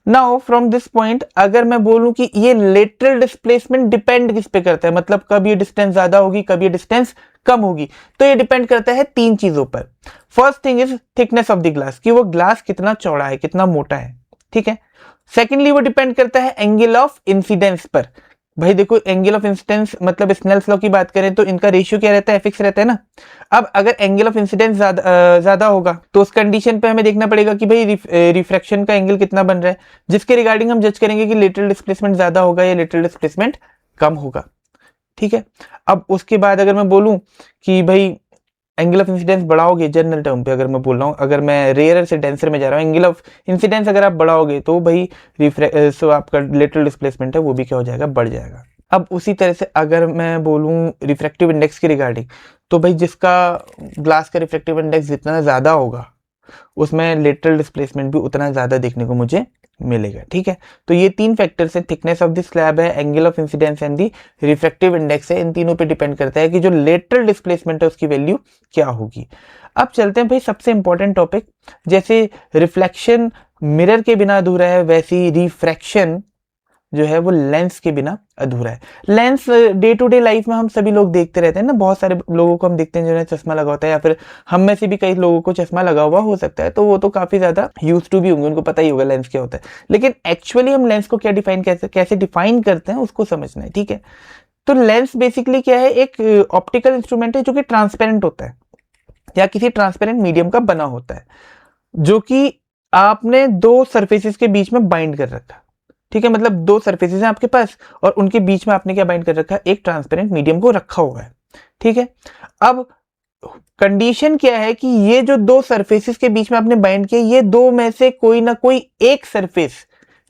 Now from this point अगर मैं बोलूं कि ये लेटरल डिस्प्लेसमेंट डिपेंड किस पे करता है, मतलब कब ये डिस्टेंस ज्यादा होगी, कब ये डिस्टेंस कम होगी, तो ये डिपेंड करता है तीन चीजों पर। First thing is thickness of the glass, कि वो ग्लास कितना चौड़ा है, कितना मोटा है। ठीक है, सेकेंडली वो डिपेंड करता है एंगल ऑफ इंसिडेंस पर। भाई देखो, एंगल ऑफ इंसिडेंस मतलब स्नेल्स लॉ की बात करें तो इनका रेशियो क्या रहता है, एफिक्स रहता है ना। अब अगर एंगल ऑफ इंसिडेंस ज्यादा होगा तो उस कंडीशन पे हमें देखना पड़ेगा कि भाई रिफ्रैक्शन का एंगल कितना बन रहा है, जिसके रिगार्डिंग हम जज करेंगे कि लेटरल डिस्प्लेसमेंट ज्यादा होगा या लेटरल डिस्प्लेसमेंट कम होगा। ठीक है, अब उसके बाद अगर मैं बोलूं कि भाई एंगल ऑफ इंसिडेंस बढ़ाओगे, जनरल टर्म पे अगर मैं बोल रहा हूँ, अगर मैं रेयर से डेंसर में जा रहा हूँ, एंगल ऑफ इंसिडेंस अगर आप बढ़ाओगे तो भाई सो आपका लेटरल डिस्प्लेसमेंट है वो भी क्या हो जाएगा, बढ़ जाएगा। अब उसी तरह से अगर मैं बोलूँ रिफ्रैक्टिव इंडेक्स के रिगार्डिंग, तो भाई जिसका ग्लास का रिफ्रैक्टिव इंडेक्स जितना ज़्यादा होगा उसमें लेटरल डिस्प्लेसमेंट भी उतना ज़्यादा देखने को मुझे मिलेगा। ठीक है, तो ये तीन फैक्टर्स है, थिकनेस ऑफ द स्लैब है, angle of incidence and the refractive index है। इन तीनों पे डिपेंड करता है कि जो लेटरल डिस्प्लेसमेंट है उसकी वैल्यू क्या होगी। अब चलते हैं भाई सबसे इंपॉर्टेंट टॉपिक, जैसे रिफ्लेक्शन मिरर के बिना अधूरा है, वैसी रिफ्रैक्शन जो है वो लेंस के बिना अधूरा है। Lens day to day life में हम सभी लोग देखते रहते हैं ना, बहुत सारे लोगों को हम देखते हैं जिन्हें चश्मा लगा होता है, या फिर हम में से भी कई लोगों को चश्मा लगा हुआ हो सकता है, तो वो तो काफी ज्यादा यूज टू भी होंगे, उनको पता ही होगा लेंस क्या होता है। लेकिन एक्चुअली हम लेंस को क्या डिफाइन कैसे डिफाइन करते हैं उसको समझना है। ठीक है, तो लेंस बेसिकली क्या है, एक ऑप्टिकल इंस्ट्रूमेंट है जो कि ट्रांसपेरेंट होता है या किसी ट्रांसपेरेंट मीडियम का बना होता है, जो कि आपने दो सरफेसेस के बीच में बाइंड कर रखा। ठीक है, मतलब दो सरफेसेस हैं आपके पास और उनके बीच में आपने क्या बाइंड कर रखा है, एक ट्रांसपेरेंट मीडियम को रखा हुआ है। ठीक है, अब कंडीशन क्या है कि ये जो दो सरफेसेस के बीच में आपने बाइंड किया, ये दो में से कोई ना कोई एक सरफेस,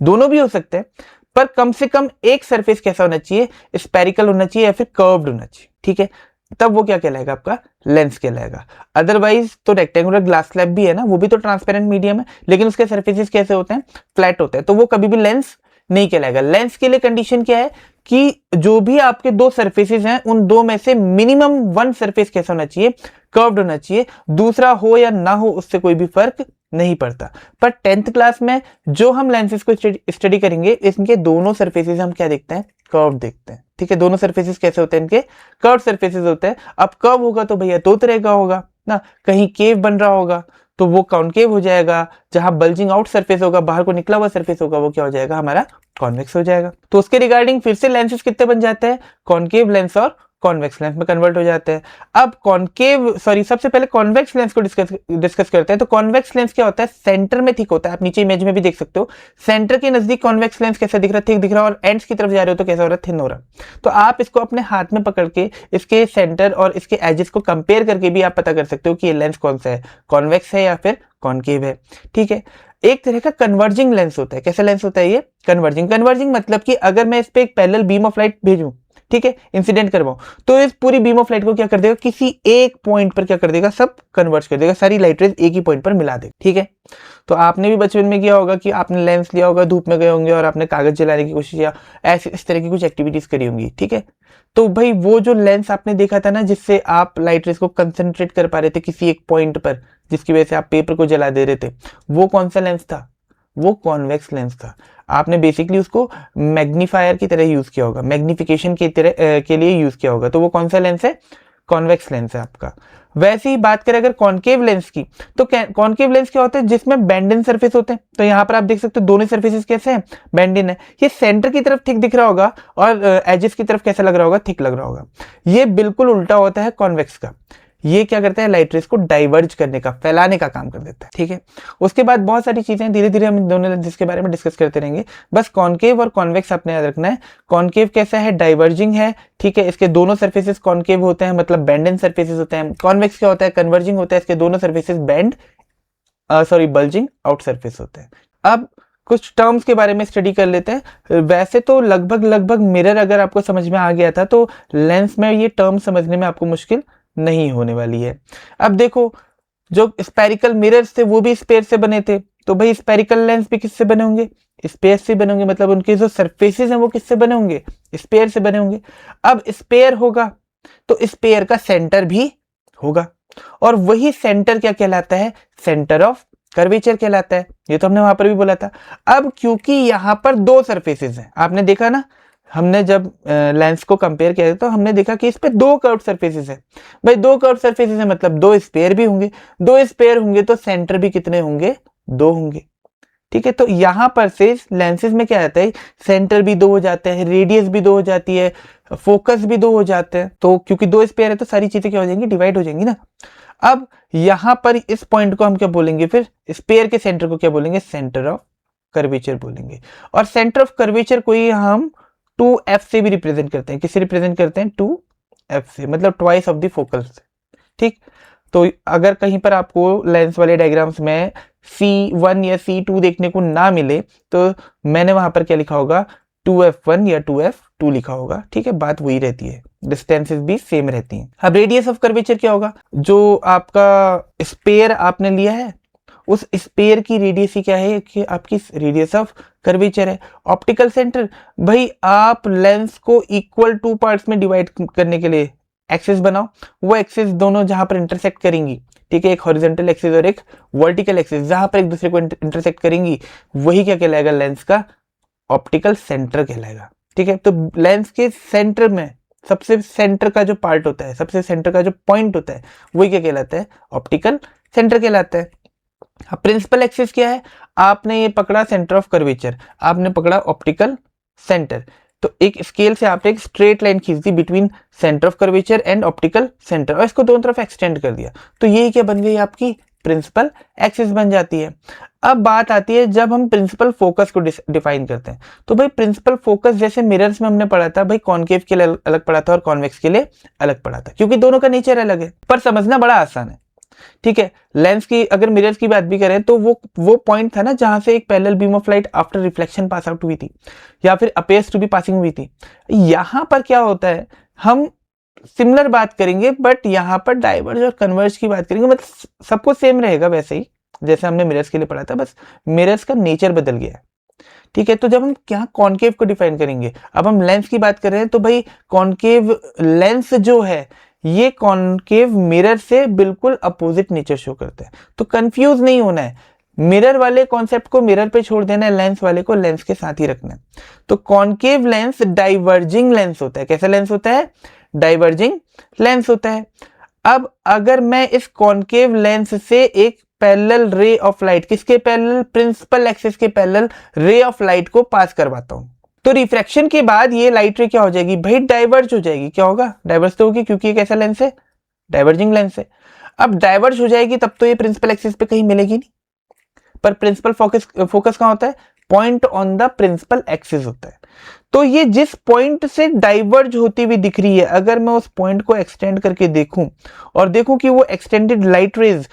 दोनों भी हो सकते हैं, पर कम से कम एक सरफेस कैसा होना चाहिए, स्पेरिकल होना चाहिए या फिर कर्व्ड होना चाहिए। ठीक है, तब वो क्या कहलाएगा, आपका लेंस कहलाएगा। अदरवाइज तो रेक्टेंगुलर ग्लास स्लैब भी है ना, वो भी तो ट्रांसपेरेंट मीडियम है, लेकिन उसके सरफेसेस कैसे होते हैं, फ्लैट होते हैं, तो वो कभी भी लेंस नहीं कहलाएगा। लेंस के लिए कंडीशन क्या है कि जो भी आपके दो सरफेसेस हैं उन दो में से मिनिमम वन सरफेस कैसा होना चाहिए, कर्व्ड होना चाहिए, दूसरा हो या ना हो उससे कोई भी फर्क नहीं पड़ता। पर 10th क्लास में जो हम लेंसेज को स्टडी करेंगे, इनके दोनों सरफेसेस हम क्या देखते हैं, कर्व देखते हैं। ठीक है, दोनों सरफेसेस कैसे होते हैं, इनके कर्व सरफेसेस होते हैं। अब कर्व होगा तो भैया दो तरह का होगा ना, कहीं केव बन रहा होगा तो वो कॉनकेव हो जाएगा, जहां बल्जिंग आउट सरफेस होगा, बाहर को निकला हुआ सरफेस होगा, वो क्या हो जाएगा, हमारा कॉन्वेक्स हो जाएगा। तो उसके रिगार्डिंग फिर से लेंसेज कितने बन जाते हैं, कॉनकेव लेंस और कॉन्वेक्स लेंस में कन्वर्ट हो जाते हैं। अब सबसे पहले कॉन्वेक्स लेंस को डिस्कस करते हैं। तो कॉन्वेक्स लेंस क्या होता है, सेंटर में थिक होता है। आप नीचे इमेज में भी देख सकते हो, सेंटर के नजदीक कॉन्वेक्स लेंस कैसा दिख रहा है, थिक दिख रहा है, और एंड्स की तरफ जा रहे हो तो कैसा हो रहा है, थिन हो रहा है। तो आप इसको अपने हाथ में पकड़ के इसके सेंटर और इसके एजेस को कंपेयर करके भी आप पता कर सकते हो कि ये लेंस कौन सा है, कॉन्वेक्स है या फिर कॉनकेव है। ठीक है, एक तरह का कन्वर्जिंग लेंस होता है। कैसा लेंस होता है ये, कन्वर्जिंग मतलब कि अगर मैं इस पे एक पैरेलल बीम ऑफ लाइट भेजूं, ठीक है, इंसिडेंट करवाऊं, तो इस पूरी बीम ऑफ लाइट को क्या कर देगा, किसी एक पॉइंट पर क्या कर देगा, सब कन्वर्ज कर देगा, सारी लाइट रेज एक ही पॉइंट पर मिला देगा। ठीक है, तो आपने भी बचपन में किया होगा कि आपने लेंस लिया होगा, धूप में गए होंगे और आपने कागज जलाने की कोशिश किया, ऐसे इस तरह की कुछ एक्टिविटीज करी होंगी। ठीक है, तो भाई वो जो लेंस आपने देखा था ना, जिससे आप लाइट रेज को कंसंट्रेट कर पा रहे थे किसी एक पॉइंट पर, जिसकी वजह से आप पेपर को जला दे रहे थे, वो कौन सा लेंस था, वो कॉन्वेक्स लेंस था। आपने बेसिकली उसको मैग्नीफायर की तरह यूज किया होगा, मैग्निफिकेशन की तरह के लिए यूज किया होगा। तो वो कौन सा लेंस है, कॉन्वेक्स लेंस है आपका। वैसे ही बात करें अगर कॉनकेव लेंस की, तो कॉनकेव लेंस क्या होता है, जिसमें बेंड इन सरफेस होते हैं। तो यहाँ पर आप देख सकते हो दोनों सरफेसेस कैसे हैं, बेंड इन है। ये सेंटर की तरफ थिक दिख रहा होगा और एजेस की तरफ कैसा लग रहा होगा, थिक लग रहा होगा। ये बिल्कुल उल्टा होता है कॉन्वेक्स का। ये क्या करता है, लाइट रेज को डाइवर्ज करने का, फैलाने का काम कर देता है। ठीक है, उसके बाद बहुत सारी चीजें धीरे धीरे हम दोनों लेंस के बारे में डिस्कस करते रहेंगे। बस कॉनकेव और कॉन्वेक्स आपने याद रखना है। कॉनकेव कैसा है, डाइवर्जिंग है। ठीक है, इसके दोनों सरफेसेस कॉनकेव होते हैं, मतलब बेंड इन सरफेसेस होते हैं। कॉन्वेक्स क्या होता है, कन्वर्जिंग होता है, इसके दोनों सरफेसेस बल्जिंग आउट सरफेस होते हैं। अब कुछ टर्म्स के बारे में स्टडी कर लेते हैं। वैसे तो लगभग मिरर अगर आपको समझ में आ गया था, तो लेंस में ये टर्म समझने में आपको मुश्किल नहीं होने वाली है। अब देखो, जो स्पेरिकल मिरर्स थे वो भी स्पेयर से बने थे, तो भाई स्पेरिकल लेंस भी किससे बने होंगे, स्पेयर से बने होंगे। मतलब उनके जो सरफेसेस हैं वो किससे बने होंगे, स्पेयर से बने होंगे। अब स्पेयर होगा तो स्पेयर का सेंटर भी होगा, और वही सेंटर क्या कहलाता है, सेंटर ऑफ कर्वेचर कहलाता है। ये तो हमने वहां पर भी बोला था। अब क्योंकि यहां पर दो सरफेसेस हैं, आपने देखा ना, हमने जब लेंस को कंपेयर किया तो हमने देखा कि इस पे दो कर्व सरफेसेस है। भाई दो कर्व सरफेसेस है मतलब दो स्पेयर भी होंगे, दो स्पेयर होंगे तो सेंटर भी कितने होंगे, दो होंगे। ठीक है, तो यहां पर से लेंसेज में क्या आता है, सेंटर भी दो हो जाते हैं, रेडियस भी दो हो जाती है, फोकस भी दो हो जाते हैं। तो क्योंकि दो स्पेयर है तो सारी चीजें क्या हो जाएंगी, डिवाइड हो जाएंगी ना। अब यहां पर इस पॉइंट को हम क्या बोलेंगे, फिर स्पेयर के सेंटर को क्या बोलेंगे, सेंटर ऑफ कर्वेचर बोलेंगे। और सेंटर ऑफ कर्वेचर को ही हम 2f से भी रिप्रेजेंट करते हैं। किससे रिप्रेजेंट करते हैं, 2f से, मतलब ट्वाइस ऑफ द फोकल से। ठीक, तो अगर कहीं पर आपको लेंस वाले डायग्राम्स में C1 या C2 देखने को ना मिले, तो मैंने वहां पर क्या लिखा होगा, 2f1 या 2f2 लिखा होगा। ठीक है, बात वही रहती है, डिस्टेंसेस भी सेम रहती हैं। अब रेडियस ऑफ कर्वेचर क्या होगा, जो आपका स्पेयर आपने लिया है, उस स्पेयर की रेडियस ही क्या है, कि आपकी रेडियस ऑफ कर्वेचर है। ऑप्टिकल सेंटर, भाई आप लेंस को इक्वल टू पार्ट्स में डिवाइड करने के लिए एक्सिस बनाओ, वो एक्सिस दोनों जहां पर इंटरसेक्ट करेंगी, ठीक है, एक हॉरिजॉन्टल एक्सिस और एक वर्टिकल एक्सिस, जहां पर एक दूसरे को इंटरसेक्ट करेंगी, वही क्या कहलाएगा, लेंस का ऑप्टिकल सेंटर कहलाएगा। ठीक है, तो लेंस के सेंटर में सबसे सेंटर का जो पार्ट होता है, सबसे सेंटर का जो पॉइंट होता है, वही क्या कहलाता है, ऑप्टिकल सेंटर कहलाता है। प्रिंसिपल एक्सिस क्या है, आपने ये पकड़ा सेंटर ऑफ कर्वेचर, आपने पकड़ा ऑप्टिकल सेंटर, तो एक स्केल से आपने एक स्ट्रेट लाइन खींच दी between centre of curvature and optical centre, और इसको दोनों तरफ एक्सटेंड कर दिया, तो यही क्या बन गई, आपकी प्रिंसिपल एक्सिस बन जाती है। अब बात आती है जब हम प्रिंसिपल फोकस को डिफाइन करते हैं, तो भाई प्रिंसिपल फोकस जैसे मिरर्स में हमने पढ़ा था, भाई कॉनकेव के लिए अलग पढ़ा था और कॉन्वेक्स के लिए अलग पढ़ा था, क्योंकि दोनों का नेचर अलग है, पर समझना बड़ा आसान है। ठीक है, लेंस की अगर मिरर्स की बात भी करें, तो वो पॉइंट था ना जहां से एक parallel beam of light after reflection pass out हुई थी, या फिर अपेयर्स टू बी पासिंग हुई थी। यहां पर क्या होता है, हम सिमिलर बात करेंगे, बट यहां पर डाइवर्ज और कन्वर्ज की बात करेंगे, मतलब सब कुछ सेम रहेगा वैसे ही जैसे हमने मिरर्स के लिए पढ़ा था, बस मिरर्स का नेचर बदल गया है। ठीक है, तो जब हम क्या कॉनकेव को डिफाइन करेंगे, अब हम लेंस की बात कर रहे हैं, तो भाई कॉनकेव लेंस जो है, ये कॉनकेव मिरर से बिल्कुल अपोजिट नेचर शो करता है। तो कंफ्यूज नहीं होना है, मिरर वाले कॉन्सेप्ट को मिरर पे छोड़ देना है, लेंस वाले को लेंस के साथ ही रखना है। तो कॉनकेव लेंस डाइवर्जिंग लेंस होता है। कैसा लेंस होता है, डाइवर्जिंग लेंस होता है। अब अगर मैं इस कॉनकेव लेंस से एक पैरेलल रे ऑफ लाइट, किसके पैरेलल, प्रिंसिपल एक्सिस के पैरेलल रे ऑफ लाइट को पास करवाता हूं, तो रिफ्रैक्शन के बाद ये लाइट रे क्या हो जाएगी भाई, डाइवर्ज हो जाएगी। क्या होगा, डाइवर्ज तो होगी, क्योंकि एक ऐसा लेंस है, डाइवर्जिंग लेंस है। अब डाइवर्ज हो जाएगी तब तो ये प्रिंसिपल एक्सिस पे कहीं मिलेगी नहीं, पर प्रिंसिपल फोकस फोकस कहाँ होता है, point on the principal axis होता है। तो ये जिस पॉइंट से डाइवर्ज होती हुई दिख रही है, अगर मैं उस पॉइंट को एक्सटेंड करके देखूं और देखूं कि वो extended light rays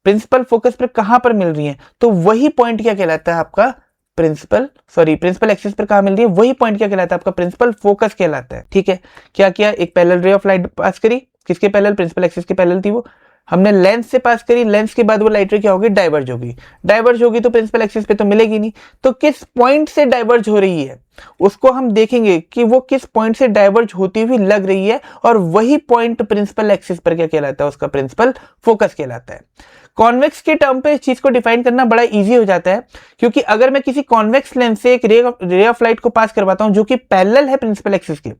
principal focus पर कहां पर मिल रही है, तो वही पॉइंट क्या कहलाता है आपका, प्रिंसिपल एक्सिस पर कहां मिल रही है, वही पॉइंट क्या कहलाता है आपका, प्रिंसिपल फोकस कहलाता है। ठीक है, क्या किया, एक पैरेलल रे ऑफ लाइट पास करी, किसके पैरेलल, प्रिंसिपल एक्सिस के पैरेलल थी वो, हमने लेंस से पास करी, लेंस के बाद वो लाइट रे क्या होगी, डाइवर्ज होगी। डाइवर्ज होगी तो प्रिंसिपल एक्सिस पे तो मिलेगी नहीं, तो किस पॉइंट से डाइवर्ज हो रही है उसको हम देखेंगे कि वो किस पॉइंट से डाइवर्ज होती हुई लग रही है, और वही पॉइंट प्रिंसिपल एक्सिस पर क्या कहलाता है, उसका प्रिंसिपल फोकस कहलाता है। कॉन्वेक्स के टर्म पे इस चीज को डिफाइन करना बड़ा इजी हो जाता है, क्योंकि अगर मैं किसी कॉन्वेक्स लेंस से एक रे ऑफ लाइट को पास करवाता हूं जो कि पैरेलल है प्रिंसिपल एक्सिस के,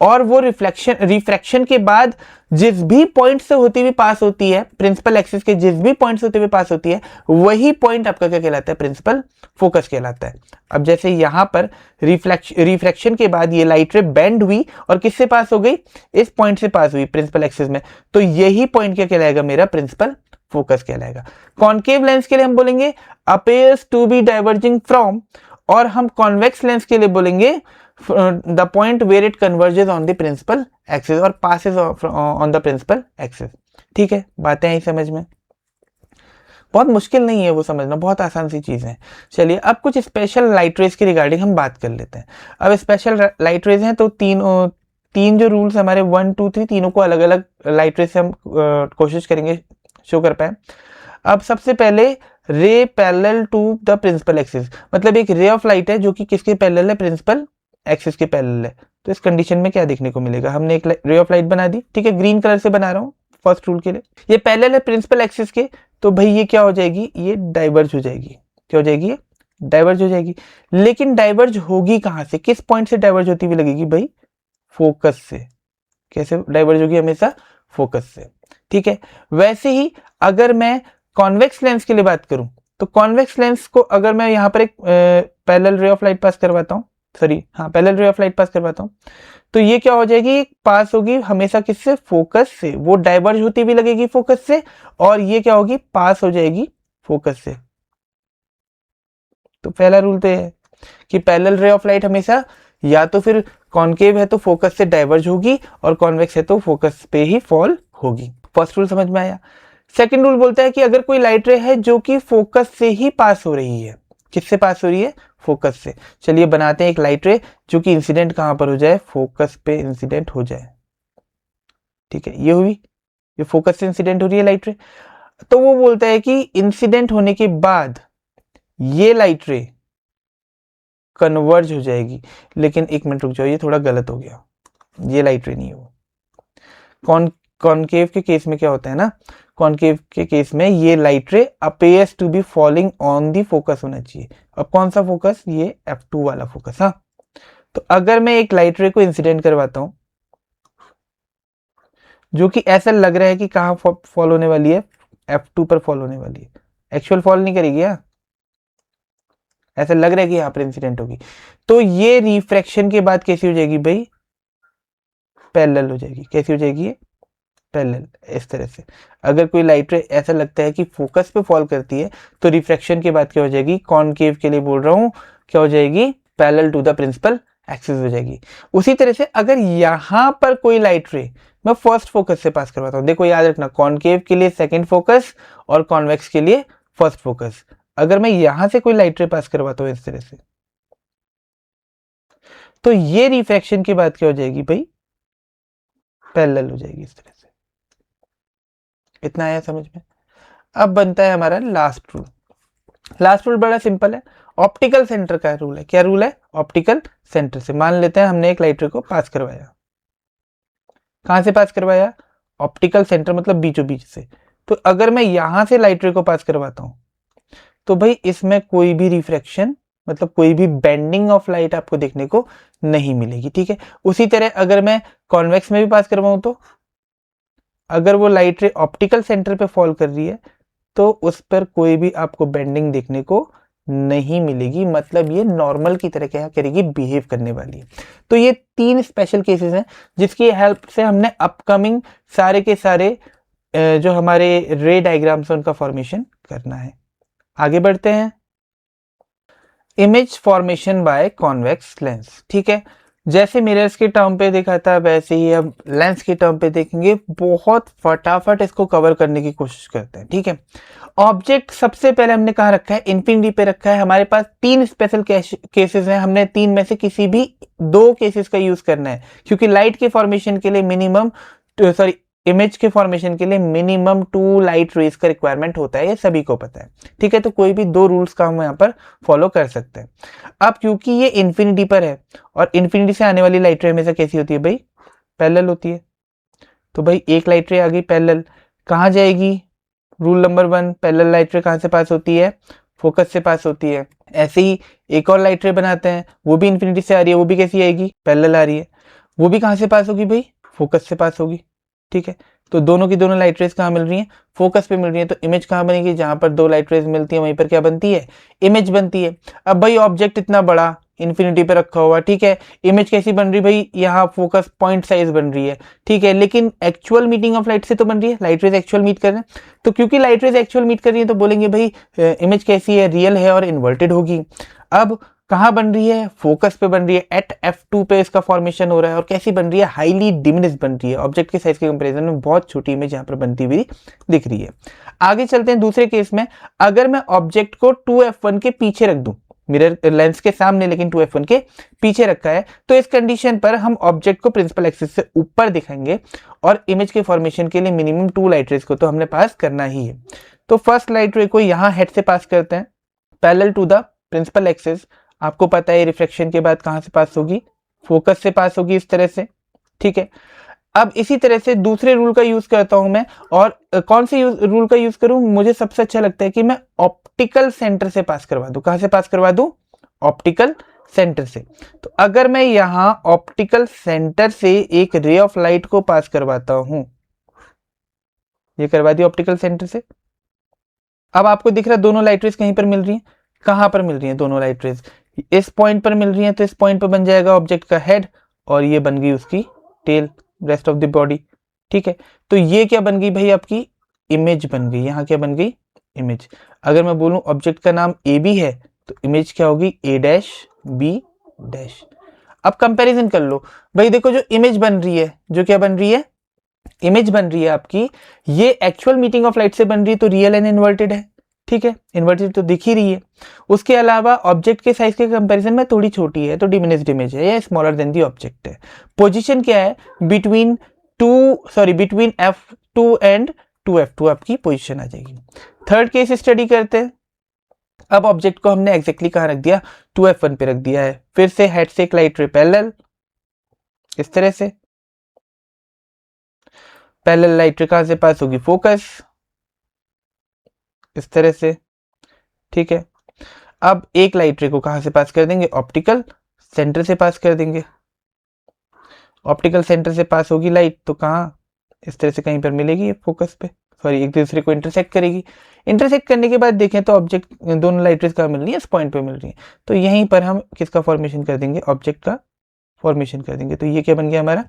और वो रिफ्रैक्शन के बाद जिस भी पॉइंट से होती हुई पास होती है, प्रिंसिपल एक्सिस के जिस भी पॉइंट से होते हुए पास होती है, वही पॉइंट आपका क्या कहलाता है, प्रिंसिपल फोकस कहलाता है। अब जैसे यहां पर रिफ्रैक्शन के बाद ये लाइट रे बेंड हुई और किससे पास हो गई, इस पॉइंट से पास हुई प्रिंसिपल एक्सिस में, तो यही पॉइंट क्या कहलाएगा, मेरा प्रिंसिपल फोकस कहलाएगा। कॉन्केव लेंस के लिए हम बोलेंगे appears to be diverging from, और हम कॉन्वेक्स लेंस के लिए बोलेंगे the point where it converges on the principal axis और passes on the principal axis. ठीक है, बातें आई समझ में, बहुत मुश्किल नहीं है वो समझना, बहुत आसान सी चीज है। चलिए अब कुछ स्पेशल लाइट रेज के रिगार्डिंग हम बात कर लेते हैं। अब स्पेशल लाइट रेज हैं तो तीन जो रूल्स हमारे 1 2 3 तीनों को अलग अलग लाइट रेज से हम कोशिश करेंगे शो कर पाए। अब सबसे पहले ray parallel to the principal axis, मतलब एक रे ऑफ लाइट है जो कि किसके पैरेलल है, प्रिंसिपल एक्सिस के पैरेलल है। तो इस कंडीशन में क्या देखने को मिलेगा, हमने एक रे ऑफ लाइट बना दी, ठीक है, ग्रीन कलर से बना रहा हूं फर्स्ट रूल के लिए, ये पैरेलल है प्रिंसिपल एक्सिस के, तो भाई ये क्या हो जाएगी, ये डाइवर्ज हो जाएगी। क्या हो जाएगी, ये डाइवर्ज हो जाएगी। लेकिन डाइवर्ज होगी कहां से, किस पॉइंट से डाइवर्ज होती हुई लगेगी भाई, फोकस से। कैसे डाइवर्ज होगी, हमेशा फोकस से। ठीक है, वैसे ही अगर मैं कॉन्वेक्स लेंस के लिए बात करूं, तो कॉन्वेक्स लेंस को अगर मैं यहां पर एक पैरेलल रे ऑफ लाइट पास करवाता हूं, पैरेलल रे ऑफ लाइट पास करवाता हूं, तो ये क्या हो जाएगी, पास होगी हमेशा किससे, फोकस से, वो डाइवर्ज होती भी लगेगी फोकस से, और ये क्या होगी, पास हो जाएगी फोकस से। तो पहला रूल तो है कि पैरेलल रे ऑफ लाइट हमेशा या तो फिर कॉन्केव है तो फोकस से डाइवर्ज होगी, और कॉन्वेक्स है तो फोकस पे ही फॉल होगी। फर्स्ट रूल समझ में आया। सेकंड रूल बोलता है कि अगर कोई लाइट रे है जो कि फोकस से ही पास हो रही है, किससे पास हो रही है, फोकस से। चलिए बनाते हैं एक लाइट रे जो कि इंसिडेंट कहां पर हो जाए, फोकस पे इंसिडेंट हो जाए। ठीक है, ये हुई, ये फोकस से इंसिडेंट हो रही है लाइट रे। तो वो बोलता है कि इंसिडेंट होने के बाद ये लाइट रे कन्वर्ज हो जाएगी। लेकिन एक मिनट रुक जाओ, ये थोड़ा गलत हो गया, ये लाइट रे नहीं है वो। कॉनकेव के केस में क्या होता है ना, कॉनकेव के केस में ये light ray appears to be falling on the focus होना चाहिए। अब कौन सा फोकस, ये F2 वाला फोकस। हाँ, तो अगर मैं एक लाइट रे को इंसिडेंट करवाता हूं जो कि ऐसा लग रहा है कि कहां फॉल होने वाली है, F2 पर फॉल होने वाली है, एक्चुअल फॉल नहीं करेगी, हाँ ऐसा लग रहा है कि यहां पर इंसिडेंट होगी, तो ये रिफ्रैक्शन के बाद कैसी हो जाएगी भाई, पैरेलल हो जाएगी। कैसी हो जाएगी, ये पैरेलल, इस तरह से। अगर कोई लाइट रे ऐसा लगता है कि फोकस पे फॉल करती है, तो रिफ्रैक्शन के बाद क्या हो जाएगी, कॉनकेव के लिए बोल रहा हूं, क्या हो जाएगी, parallel to the principal axis हो जाएगी। उसी तरह से अगर यहां पर कोई लाइट रे मैं फर्स्ट फोकस से पास करवाता हूं, देखो याद रखना, कॉनकेव के लिए सेकेंड फोकस और कॉन्वेक्स के लिए फर्स्ट फोकस। अगर मैं यहां से कोई लाइट रे पास करवाता हूं इस तरह से, तो ये रिफ्रैक्शन के बाद क्या हो जाएगी भाई, पैरेलल हो जाएगी इस तरह से। इतना आया समझ में। अब बनता है हमारा लास्ट रूल। लास्ट रूल बड़ा सिंपल है, ऑप्टिकल सेंटर का रूल है। क्या रूल है, ऑप्टिकल सेंटर से। मान लेते हैं हमने एक लाइट रे को पास करवाया, कहां से पास करवाया, ऑप्टिकल सेंटर मतलब बीचों बीच से। तो अगर मैं यहां से लाइट रे को पास करवाता हूं, तो भाई इसमें कोई भी रिफ्रैक्शन मतलब कोई भी बेंडिंग ऑफ लाइट आपको देखने को नहीं मिलेगी। ठीक है, उसी तरह अगर मैं कॉन्वेक्स में भी पास करवाऊं, तो अगर वो लाइट रे ऑप्टिकल सेंटर पे फॉल कर रही है, तो उस पर कोई भी आपको बेंडिंग देखने को नहीं मिलेगी, मतलब ये नॉर्मल की तरह क्या करेगी, बिहेव करने वाली है। तो ये 3 स्पेशल केसेस हैं जिसकी हेल्प से हमने अपकमिंग सारे के सारे जो हमारे रे डायग्राम्स हैं उनका फॉर्मेशन करना है। आगे बढ़ते हैं। Image formation by convex lens, ठीक है। जैसे मिरर्स के टर्म पे देखा था वैसे ही अब लेंस के टर्म पे देखेंगे, बहुत फटाफट इसको कवर करने की कोशिश करते हैं, ठीक है। ऑब्जेक्ट सबसे पहले हमने कहा रखा है, इन्फिनिटी पे रखा है। हमारे पास 3 स्पेशल केसेस हैं, हमने 3 में से किसी भी 2 केसेस का यूज करना है, क्योंकि लाइट के फॉर्मेशन के लिए मिनिमम, सॉरी, इमेज के फॉर्मेशन के लिए मिनिमम 2 लाइट रेज का रिक्वायरमेंट होता है, ये सभी को पता है, ठीक है। तो कोई भी 2 रूल्स का हम यहाँ पर फॉलो कर सकते हैं। अब क्योंकि ये इन्फिनिटी पर है और इन्फिनिटी से आने वाली लाइट रे हमेशा कैसी होती है भाई, पैरेलल होती है। तो भाई एक लाइट रे आ गई पैरेलल, कहाँ जाएगी, रूल नंबर 1, पैरेलल लाइट रे कहाँ से पास होती है, फोकस से पास होती है। ऐसे ही एक और लाइट रे बनाते हैं, वो भी इन्फिनिटी से आ रही है, वो भी कैसी आएगी, पैरेलल आ रही है। वो भी कहाँ से पास होगी भाई, फोकस से पास होगी, ठीक है। तो दोनों की दोनों लाइट रेज कहाँ मिल रही हैं, फोकस पे मिल रही है। तो इमेज कहाँ बनेगी, जहां पर 2 लाइट रेज मिलती है वहीं पर क्या बनती है, इमेज बनती है। अब भाई ऑब्जेक्ट इतना बड़ा इन्फिनिटी पे रखा हुआ, ठीक है, इमेज कैसी बन रही भाई, यहाँ फोकस पॉइंट साइज बन रही है, ठीक है, लेकिन एक्चुअल मीटिंग ऑफ लाइट से तो बन रही है, लाइट रेज एक्चुअल मीट कर रहे हैं। तो क्योंकि लाइट रेज एक्चुअल मीट कर रही है तो बोलेंगे भाई इमेज कैसी है, रियल है और इन्वर्टेड होगी। अब कहाँ बन रही है, फोकस पे बन रही है, एट f2 पे इसका फॉर्मेशन हो रहा है, और कैसी बन रही है, हाईली डिमिनिश बन रही है, ऑब्जेक्ट के साइज के कंपैरिजन में बहुत छोटी इमेज यहाँ पर बनती हुई दिख रही है। आगे चलते हैं दूसरे केस में। अगर मैं ऑब्जेक्ट को 2f1 के पीछे रख दूं, मिरर लेंस के सामने लेकिन 2f1 के पीछे रखा है, तो इस कंडीशन पर हम ऑब्जेक्ट को प्रिंसिपल एक्सिस से ऊपर दिखाएंगे और इमेज के फॉर्मेशन के लिए मिनिमम 2 लाइट रेज को तो हमने पास करना ही है। तो फर्स्ट लाइट रे को यहाँ हेड से पास करते हैं, parallel to the principal axis. आपको पता है रिफ्लेक्शन के बाद कहां से पास होगी, फोकस से पास होगी, इस तरह से, ठीक है। अब इसी तरह से दूसरे रूल का यूज करता हूं मैं, और कौन से रूल का यूज करूं, मुझे सबसे अच्छा लगता है कि मैं ऑप्टिकल सेंटर से पास करवा दूं। कहां से पास करवा दूं, ऑप्टिकल सेंटर से। तो अगर मैं यहां ऑप्टिकल सेंटर से एक रे ऑफ लाइट को पास करवाता हूं, ये करवा दी ऑप्टिकल सेंटर से। अब आपको दिख रहा है दोनों लाइट रेज कहीं पर मिल रही है, कहां पर मिल रही है दोनों लाइट रेज, इस पॉइंट पर मिल रही है। तो इस पॉइंट पर बन जाएगा ऑब्जेक्ट का हेड और ये बन गई उसकी tail, rest of the body, ठीक है। तो ये क्या बन गई भाई, आपकी इमेज बन गई। यहां क्या बन गई, इमेज। अगर मैं बोलूं ऑब्जेक्ट का नाम ए बी है तो इमेज क्या होगी, ए डैश बी डैश। अब कंपैरिजन कर लो भाई, देखो जो इमेज बन रही है, जो क्या बन रही है, इमेज बन रही है आपकी, ये एक्चुअल मीटिंग ऑफ लाइट से बन रही है तो रियल एंड इन्वर्टेड है, ठीक है, इन्वर्टेड तो दिख ही रही है। उसके अलावा ऑब्जेक्ट के साइज के कंपैरिजन में थोड़ी छोटी है तो डिमिनिश्ड इमेज है या स्मॉलर देन दी ऑब्जेक्ट है। पोजीशन क्या है, between between f2 and 2f2 आपकी पोजीशन आ जाएगी। थर्ड केस स्टडी करते हैं। अब ऑब्जेक्ट को हमने एग्जैक्टली कहां रख दिया, 2f1 पे रख दिया है। फिर से हेड से एक लाइट रे पैरेलल, इस तरह से पैरेलल लाइट रे कहां से पास होगी, फोकस, इस तरह से, ठीक है। अब एक लाइट रे को कहां से पास कर देंगे, ऑप्टिकल सेंटर से पास कर देंगे। ऑप्टिकल सेंटर से पास होगी लाइट तो कहां, इस तरह से कहीं पर मिलेगी फोकस पे, सॉरी एक दूसरे को इंटरसेक्ट करेगी। इंटरसेक्ट करने के बाद देखें तो ऑब्जेक्ट, दोनों लाइट रेज कहां मिल रही है, इस पॉइंट पे मिल रही है। तो यहीं पर हम किसका फॉर्मेशन कर देंगे, ऑब्जेक्ट का फॉर्मेशन कर देंगे। तो ये क्या बन गया हमारा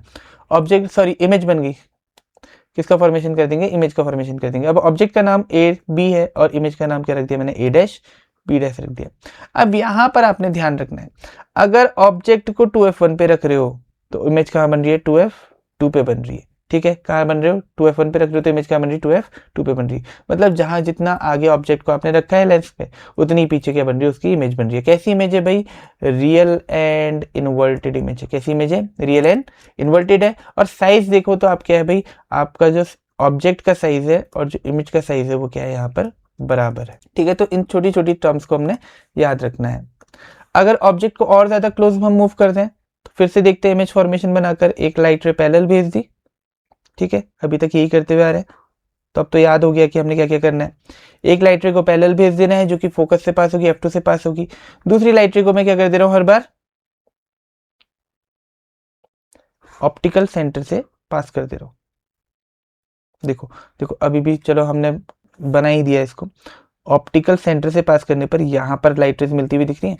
ऑब्जेक्ट, सॉरी इमेज बन गई। किसका फॉर्मेशन कर देंगे, इमेज का फॉर्मेशन कर देंगे। अब ऑब्जेक्ट का नाम ए बी है और इमेज का नाम क्या रख दिया मैंने, ए डैश बी डैश रख दिया। अब यहां पर आपने ध्यान रखना है, अगर ऑब्जेक्ट को 2f1 पे रख रहे हो तो इमेज कहां बन रही है, 2f2 पे बन रही है, ठीक है। कहां बन रहे हो, 2f1 पे रख रहे हो तो इमेज कहां बन रही है, 2f2 पे बन रही है। मतलब जहां जितना आगे ऑब्जेक्ट को आपने रखा है लेंस पे, उतनी पीछे क्या बन रही है, उसकी इमेज बन रही है। कैसी इमेज है भाई, रियल एंड इन्वर्टेड इमेज है। कैसी इमेज है, रियल एंड इन्वर्टेड है। और साइज देखो तो आप क्या है भाई, आपका जो ऑब्जेक्ट का साइज है और जो इमेज का साइज है वो क्या है, यहाँ पर बराबर है, ठीक है। तो इन छोटी छोटी टर्म्स को हमने याद रखना है। अगर ऑब्जेक्ट को और ज्यादा क्लोज हम मूव कर दें तो फिर से देखते हैं, इमेज फॉर्मेशन बनाकर एक लाइट रे पैरेलल भेज दी, ठीक है। अभी तक यही करते हुए आ रहे हैं, तो अब तो याद हो गया कि हमने क्या क्या करना है। एक लाइट रे को पैरेलल भेज देना है जो कि फोकस से पास होगी, f2 से पास होगी। दूसरी लाइट रे को मैं क्या कर दे रहा हूं, हर बार ऑप्टिकल सेंटर से पास कर दे रहा हूं। देखो देखो अभी भी, चलो हमने बना ही दिया इसको, ऑप्टिकल सेंटर से पास करने पर यहाँ पर लाइट रेज मिलती हुई दिख रही है।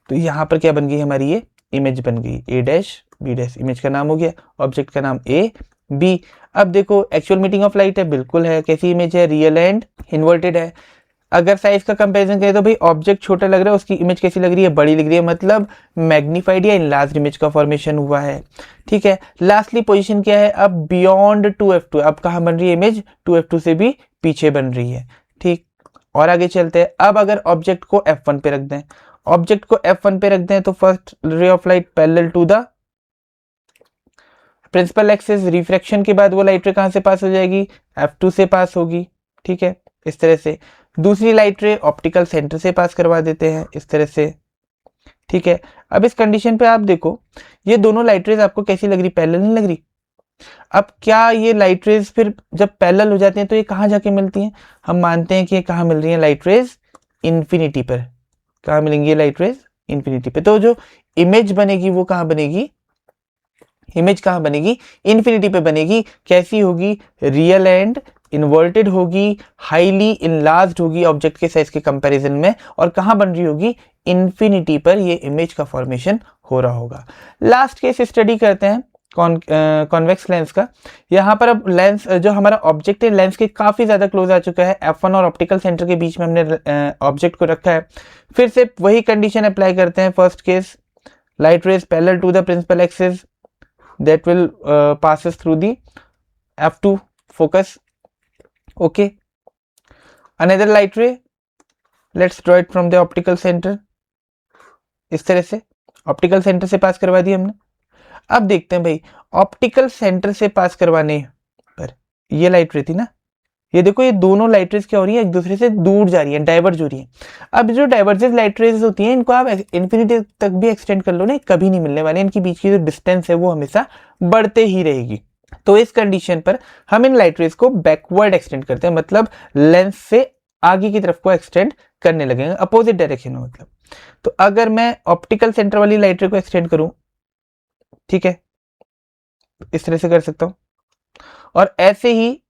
तो यहाँ पर क्या बन गई हमारी, ये इमेज बन गई ए डैश बी डैश। इमेज का नाम हो गया, ऑब्जेक्ट का नाम ए बी। अब देखो एक्चुअल मीटिंग ऑफ लाइट है, बिल्कुल है। कैसी इमेज है, रियल एंड इन्वर्टेड है। अगर साइज का कंपैरिजन करें तो भाई ऑब्जेक्ट छोटा लग रहा है, उसकी इमेज कैसी लग रही है, बड़ी लग रही है, मतलब मैग्नीफाइड या इनलार्ज्ड इमेज का फॉर्मेशन हुआ है। ठीक है, लास्टली पोजीशन क्या है, अब बियॉन्ड 2f2। अब कहाँ बन रही है इमेज, 2f2 से भी पीछे बन रही है। ठीक, और आगे चलते हैं। अब अगर ऑब्जेक्ट को f1 पे रख दें, ऑब्जेक्ट को f1 पे रख दें तो first ray of light parallel to the principal axis, refraction के बाद वो लाइट रे कहां से पास हो जाएगी, f2 से पास होगी। ठीक है, इस तरह से। दूसरी लाइट रे ऑप्टिकल सेंटर से पास करवा देते हैं इस तरह से। ठीक है, अब इस कंडीशन पे आप देखो ये दोनों लाइट रेज आपको कैसी लग रही, पैरेलल नहीं लग रही। अब क्या ये लाइट रेज फिर जब पैरेलल हो जाती हैं तो ये कहाँ जाके मिलती हैं, हम मानते हैं कि ये कहाँ मिल रही है लाइट रेज, इन्फिनिटी पर। कहाँ मिलेंगी ये लाइट रेज, इन्फिनिटी पे। तो जो इमेज बनेगी वो कहाँ बनेगी, इमेज कहाँ बनेगी, इन्फिनिटी पे बनेगी। कैसी होगी, रियल एंड इन्वर्टेड होगी, हाईली इनलार्ज्ड होगी ऑब्जेक्ट के साइज के कंपैरिजन में, और कहाँ बन रही होगी, इन्फिनिटी पर ये इमेज का फॉर्मेशन हो रहा होगा। लास्ट केस स्टडी करते हैं कॉन्वेक्स लेंस का। यहाँ पर अब लेंस जो हमारा ऑब्जेक्ट है लेंस के काफी ज्यादा क्लोज आ चुका है, f1 और ऑप्टिकल सेंटर के बीच में हमने ऑब्जेक्ट को रखा है। फिर से वही कंडीशन अप्लाई करते हैं। First case, light rays parallel to the principal axis that will passes through the f2 focus. Okay, another light ray, let's draw it from the optical center. इस तरह से ऑप्टिकल सेंटर से पास करवा दी हमने। अब देखते हैं भाई, ऑप्टिकल सेंटर से पास करवाने पर ये लाइट रे थी ना, ये देखो ये दोनों लाइट रेज क्या हो रही है, एक दूसरे से दूर जा रही है, डाइवर्ज हो रही है। अब जो डाइवर्जेंस लाइट रेज होती हैं इनको आप इन्फिनिटी तक भी एक्सटेंड कर लो ना, कभी नहीं मिलने वाले, इनके बीच की जो डिस्टेंस है वो हमेशा बढ़ते ही रहेगी। तो इस कंडीशन पर हम इन लाइट रेज को बैकवर्ड एक्सटेंड करते हैं, मतलब लेंस से आगे की तरफ को एक्सटेंड करने लगेंगे, अपोजिट डायरेक्शन में। मतलब तो अगर मैं ऑप्टिकल सेंटर वाली लाइट रे को एक्सटेंड करूं, ठीक है, इस तरह से कर सकता हूं, और ऐसे ही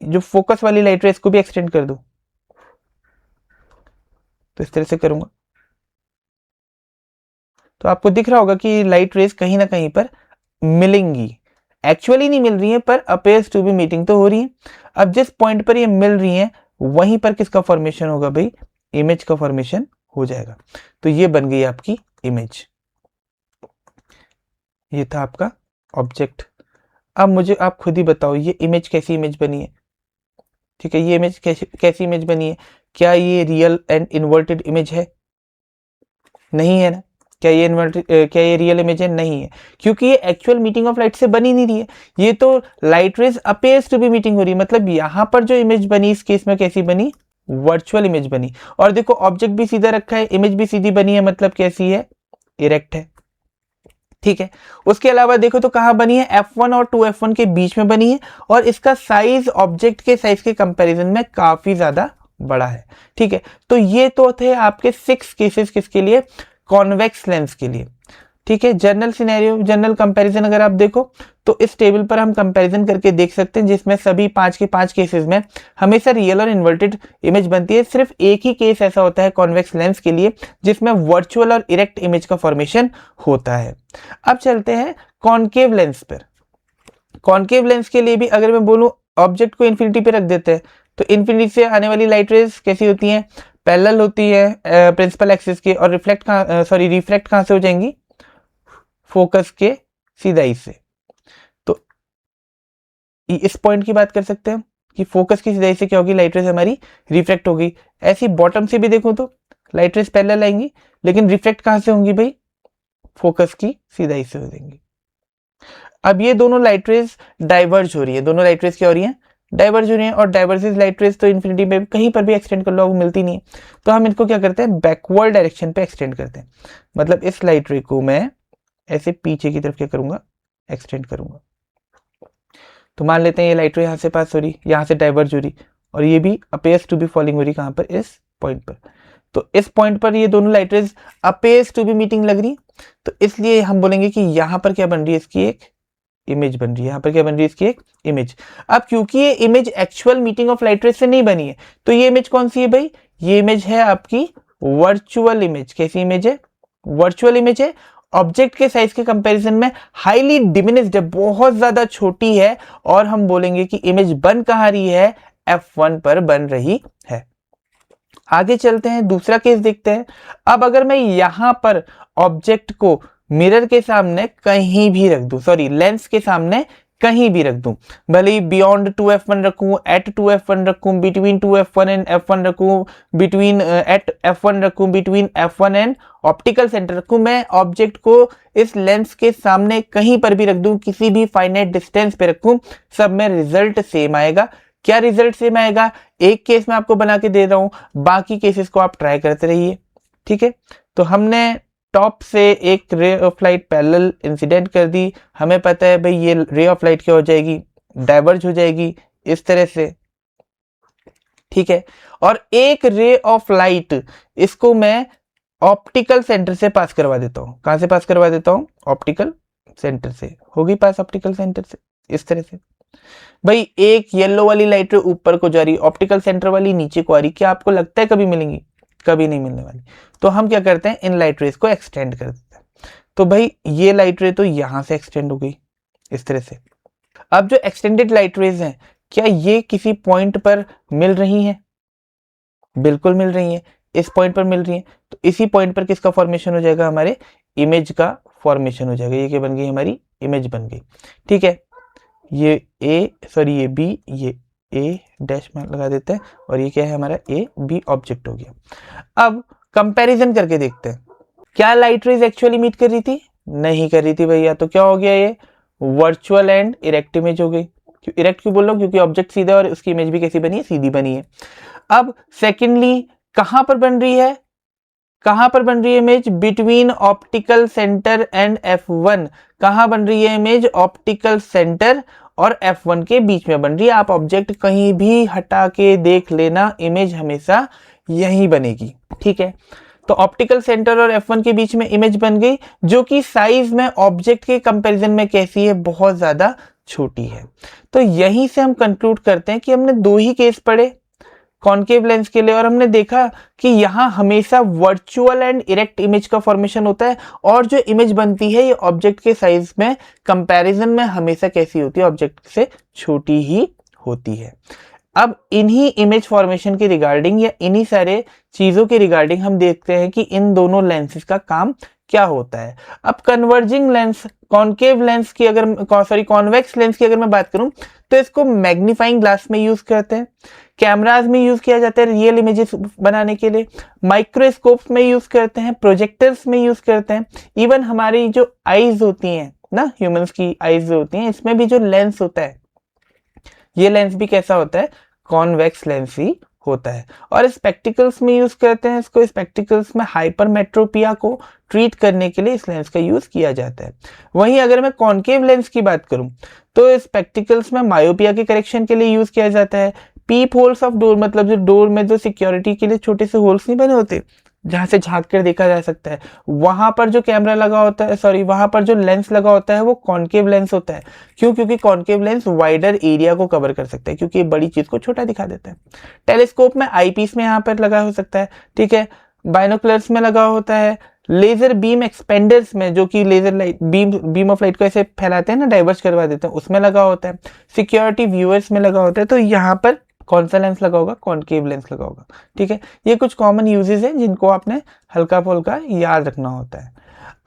जो फोकस वाली लाइट रे इसको भी एक्सटेंड कर दूं, तो इस तरह से करूंगा तो आपको दिख रहा होगा कि लाइट रेज कहीं ना कहीं पर मिलेंगी। एक्चुअली नहीं मिल रही है पर अपेयर्स टू बी मीटिंग तो हो रही है। अब जिस पॉइंट पर ये मिल रही है वहीं पर किसका फॉर्मेशन होगा भाई, इमेज का फॉर्मेशन हो जाएगा। तो ये बन गई आपकी इमेज, ये था आपका ऑब्जेक्ट। अब मुझे आप खुद ही बताओ ये इमेज कैसी इमेज बनी है। ठीक है, ये इमेज कैसी इमेज बनी है, क्या ये रियल एंड इन्वर्टेड इमेज है, नहीं है ना। क्या ये इन्वर्टेड, क्या ये रियल इमेज है, नहीं है, क्योंकि ये एक्चुअल मीटिंग ऑफ लाइट से बनी नहीं रही है, ये तो light rays appears to be meeting हो रही है। मतलब यहाँ पर जो इमेज बनी इस केस में कैसी बनी, वर्चुअल इमेज बनी। और देखो ऑब्जेक्ट भी सीधा रखा है, इमेज भी सीधी बनी है, मतलब कैसी है, इरेक्ट है। ठीक है, उसके अलावा देखो तो कहां बनी है, f1 और 2f1 के बीच में बनी है, और इसका साइज ऑब्जेक्ट के साइज के कंपैरिजन में काफी ज्यादा बड़ा है। ठीक है, तो ये तो थे आपके 6 केसेस किसके लिए, कॉन्वेक्स लेंस के लिए। ठीक है, जनरल सिनेरियो, जनरल कंपैरिजन अगर आप देखो तो इस टेबल पर हम कंपैरिजन करके देख सकते हैं, जिसमें सभी 5 के 5 केसेस में हमेशा रियल और इन्वर्टेड इमेज बनती है। सिर्फ एक ही केस ऐसा होता है कॉन्वेक्स लेंस के लिए जिसमें वर्चुअल और इरेक्ट इमेज का फॉर्मेशन होता है। अब चलते हैं कॉनकेव लेंस पर। कॉनकेव लेंस के लिए भी अगर मैं बोलूं ऑब्जेक्ट को इन्फिनिटी पे रख देते हैं तो इन्फिनिटी से आने वाली लाइट रेज कैसी होती हैं, पैरेलल होती है प्रिंसिपल एक्सिस के, और रिफ्लेक्ट कहां से हो जाएंगी, फोकस के सीधाई से। तो इस पॉइंट की बात कर सकते हैं कि फोकस की सीधाई से क्या होगी, लाइट रेज हमारी रिफ्लेक्ट होगी। ऐसी बॉटम से भी देखो तो लाइट रेज पैरेलल आएंगी, लेकिन रिफ्लेक्ट कहां से होंगी भाई, फोकस की सीधाई से हो जाएंगी। अब ये दोनों लाइट रेज डाइवर्ज हो रही है, दोनों लाइट रेज क्या हो रही है, डाइवर्ज हो रही है। और डाइवर्जेस लाइट रेज तो इन्फिनिटी में कहीं पर भी एक्सटेंड कर लो वो मिलती नहीं है, तो हम इनको क्या करते हैं, बैकवर्ड डायरेक्शन पे एक्सटेंड करते हैं। मतलब इस लाइट रे को मैं ऐसे पीछे की तरफ क्या करूंगा, एक्सटेंड करूंगा। तो मान लेते हैं ये लाइट रे यहाँ से पास हो रही, यहाँ से डाइवर्ज हो रही, और ये भी अपेयर्स टू बी फॉलिंग हो रही, कहाँ पर, इस पॉइंट पर। तो इस पॉइंट पर ये दोनों light rays appears to be meeting लग रही, तो इसलिए हम बोलेंगे कि यहाँ पर क्या बन रही है, इसकी एक इमेज बन रही है। यहाँ पर क्या बन रही है, इसकी एक इमेज। अब क्योंकि ये image actual meeting of light rays से नहीं बनी है, तो ये इमेज कौन सी है भाई, ये इमेज है आपकी वर्चुअल इमेज। कैसी इमेज है, वर्चुअल इमेज है। ऑब्जेक्ट के साइज के कंपैरिजन में हाईली डिमिनिश्ड है, बहुत ज्यादा छोटी है, और हम बोलेंगे कि इमेज बन कहाँ रही है, F1 पर बन रही है। आगे चलते हैं, दूसरा केस देखते हैं। अब अगर मैं यहां पर ऑब्जेक्ट को मिरर के सामने कहीं भी रख दूं, सॉरी लेंस के सामने कहीं भी रख दूं, भले ही बियॉन्ड 2f1 रखूं, एट 2f1 रखूं, बिटवीन 2f1 एंड f1 रखूं, बिटवीन एट f1 रखूं, between f1 and optical centre रखूं, मैं ऑब्जेक्ट को इस लेंस के सामने कहीं पर भी रख दूं, किसी भी फाइनाइट डिस्टेंस पे रखूं, सब में रिजल्ट सेम आएगा। क्या रिजल्ट सेम आएगा, एक केस मैं आपको बना के दे रहा हूं, बाकी केसेस को आप ट्राई करते रहिए। ठीक है, तो हमने टॉप से एक रे ऑफ लाइट पैरेलल इंसिडेंट कर दी, हमें पता है भाई ये रे ऑफ लाइट क्या हो जाएगी, डाइवर्ज हो जाएगी इस तरह से। ठीक है, और एक रे ऑफ लाइट इसको मैं ऑप्टिकल सेंटर से पास करवा देता हूं। कहां से पास करवा देता हूं, ऑप्टिकल सेंटर से, होगी पास ऑप्टिकल सेंटर से इस तरह से। भाई एक येलो वाली लाइट ऊपर को जा रही, ऑप्टिकल सेंटर वाली नीचे को आ रही, क्या आपको लगता है कभी मिलेंगी, कभी नहीं मिलने वाली। तो हम क्या करते हैं, इन लाइट रेस को एक्सटेंड कर देते हैं। तो भाई ये लाइट रे तो यहां से एक्सटेंड हो गई इस तरह से। अब जो एक्सटेंडेड लाइट रेज हैं, क्या ये किसी पॉइंट पर मिल रही हैं, बिल्कुल मिल रही हैं, इस पॉइंट पर मिल रही हैं। तो इसी पॉइंट पर किसका फॉर्मेशन हो जाएगा, हमारे इमेज का फॉर्मेशन हो जाएगा। ये क्या बन गई, हमारी इमेज बन गई। ठीक है, ये ए सॉरी ये बी, ये ए डैश में लगा देते हैं, और ये क्या है हमारा ए बी ऑब्जेक्ट हो गया। अब कंपैरिजन करके देखते हैं, क्या लाइट रेज एक्चुअली मीट कर रही थी, नहीं कर रही थी भैया, तो क्या हो गया, ये वर्चुअल एंड इरेक्ट इमेज हो गई। इरेक्ट क्यों बोल रहा हूं, क्योंकि ऑब्जेक्ट सीधा और उसकी इमेज भी कैसी बनी है, सीधी बनी है। अब सेकेंडली कहां पर बन रही है, कहां पर बन रही है image, between optical centre and F1। कहां बन रही है इमेज, ऑप्टिकल सेंटर और F1 के बीच में बन रही है। आप ऑब्जेक्ट कहीं भी हटा के देख लेना, इमेज हमेशा यहीं बनेगी। ठीक है, तो ऑप्टिकल सेंटर और F1 के बीच में इमेज बन गई, जो कि साइज में ऑब्जेक्ट के कंपैरिजन में कैसी है, बहुत ज्यादा छोटी है। तो यहीं से हम कंक्लूड करते हैं कि हमने दो ही केस पढ़े कॉनकेव लेंस के लिए, और हमने देखा कि यहां हमेशा वर्चुअल एंड इरेक्ट इमेज का फॉर्मेशन होता है, और जो इमेज बनती है ये ऑब्जेक्ट के साइज में कंपैरिजन में हमेशा कैसी होती है, ऑब्जेक्ट से छोटी ही होती है। अब इन्हीं इमेज फॉर्मेशन के रिगार्डिंग या इन्हीं सारे चीजों के रिगार्डिंग हम देखते हैं कि इन दोनों लेंसेज का काम क्या होता है। अब कन्वर्जिंग लेंस, कॉनकेव लेंस की अगर सॉरी कॉन्वेक्स लेंस की अगर मैं बात करूं, तो इसको मैग्नीफाइंग ग्लास में यूज करते हैं, कैमराज में यूज किया जाता है रियल इमेजेस बनाने के लिए, माइक्रोस्कोप्स में यूज करते हैं, प्रोजेक्टर्स में यूज करते हैं, इवन हमारी जो आईज होती हैं ना, ह्यूमंस की आईज होती हैं, इसमें भी जो लेंस होता है, ये लेंस भी कैसा होता है, कॉन्वेक्स लेंस ही होता है। और स्पेक्टिकल्स में यूज करते हैं इसको, स्पेक्टिकल्स में हाइपरमेट्रोपिया को ट्रीट करने के लिए इस लेंस का यूज किया जाता है। वहीं अगर मैं कॉनकेव लेंस की बात करूं, तो स्पेक्टिकल्स में मायोपिया के करेक्शन के लिए यूज किया जाता है। पीप होल्स ऑफ डोर, मतलब जो डोर में जो सिक्योरिटी के लिए छोटे से होल्स नहीं बने होते, जहां से झांक कर देखा जा सकता है, वहां पर जो कैमरा लगा होता है, सॉरी वहां पर जो लेंस लगा होता है वो कॉनकेव लेंस होता है। क्यों, क्योंकि कॉनकेव लेंस वाइडर एरिया को कवर कर सकता है, क्योंकि ये बड़ी चीज को छोटा दिखा देता है। टेलीस्कोप में आईपीस में यहाँ पर लगा हो सकता है। ठीक है, बाइनोकुलर्स में लगा होता है, लेजर बीम एक्सपेंडर्स में, जो कि laser light beam of light को ऐसे फैलाते हैं ना, डाइवर्ज करवा देते हैं, उसमें लगा होता है। सिक्योरिटी व्यूअर्स में लगा होता है। तो यहाँ पर कौन सा लेंस लगा होगा, कॉनकेव लेंस लगा होगा। ठीक है, ये कुछ कॉमन यूजेस हैं जिनको आपने हल्का फुल्का याद रखना होता है।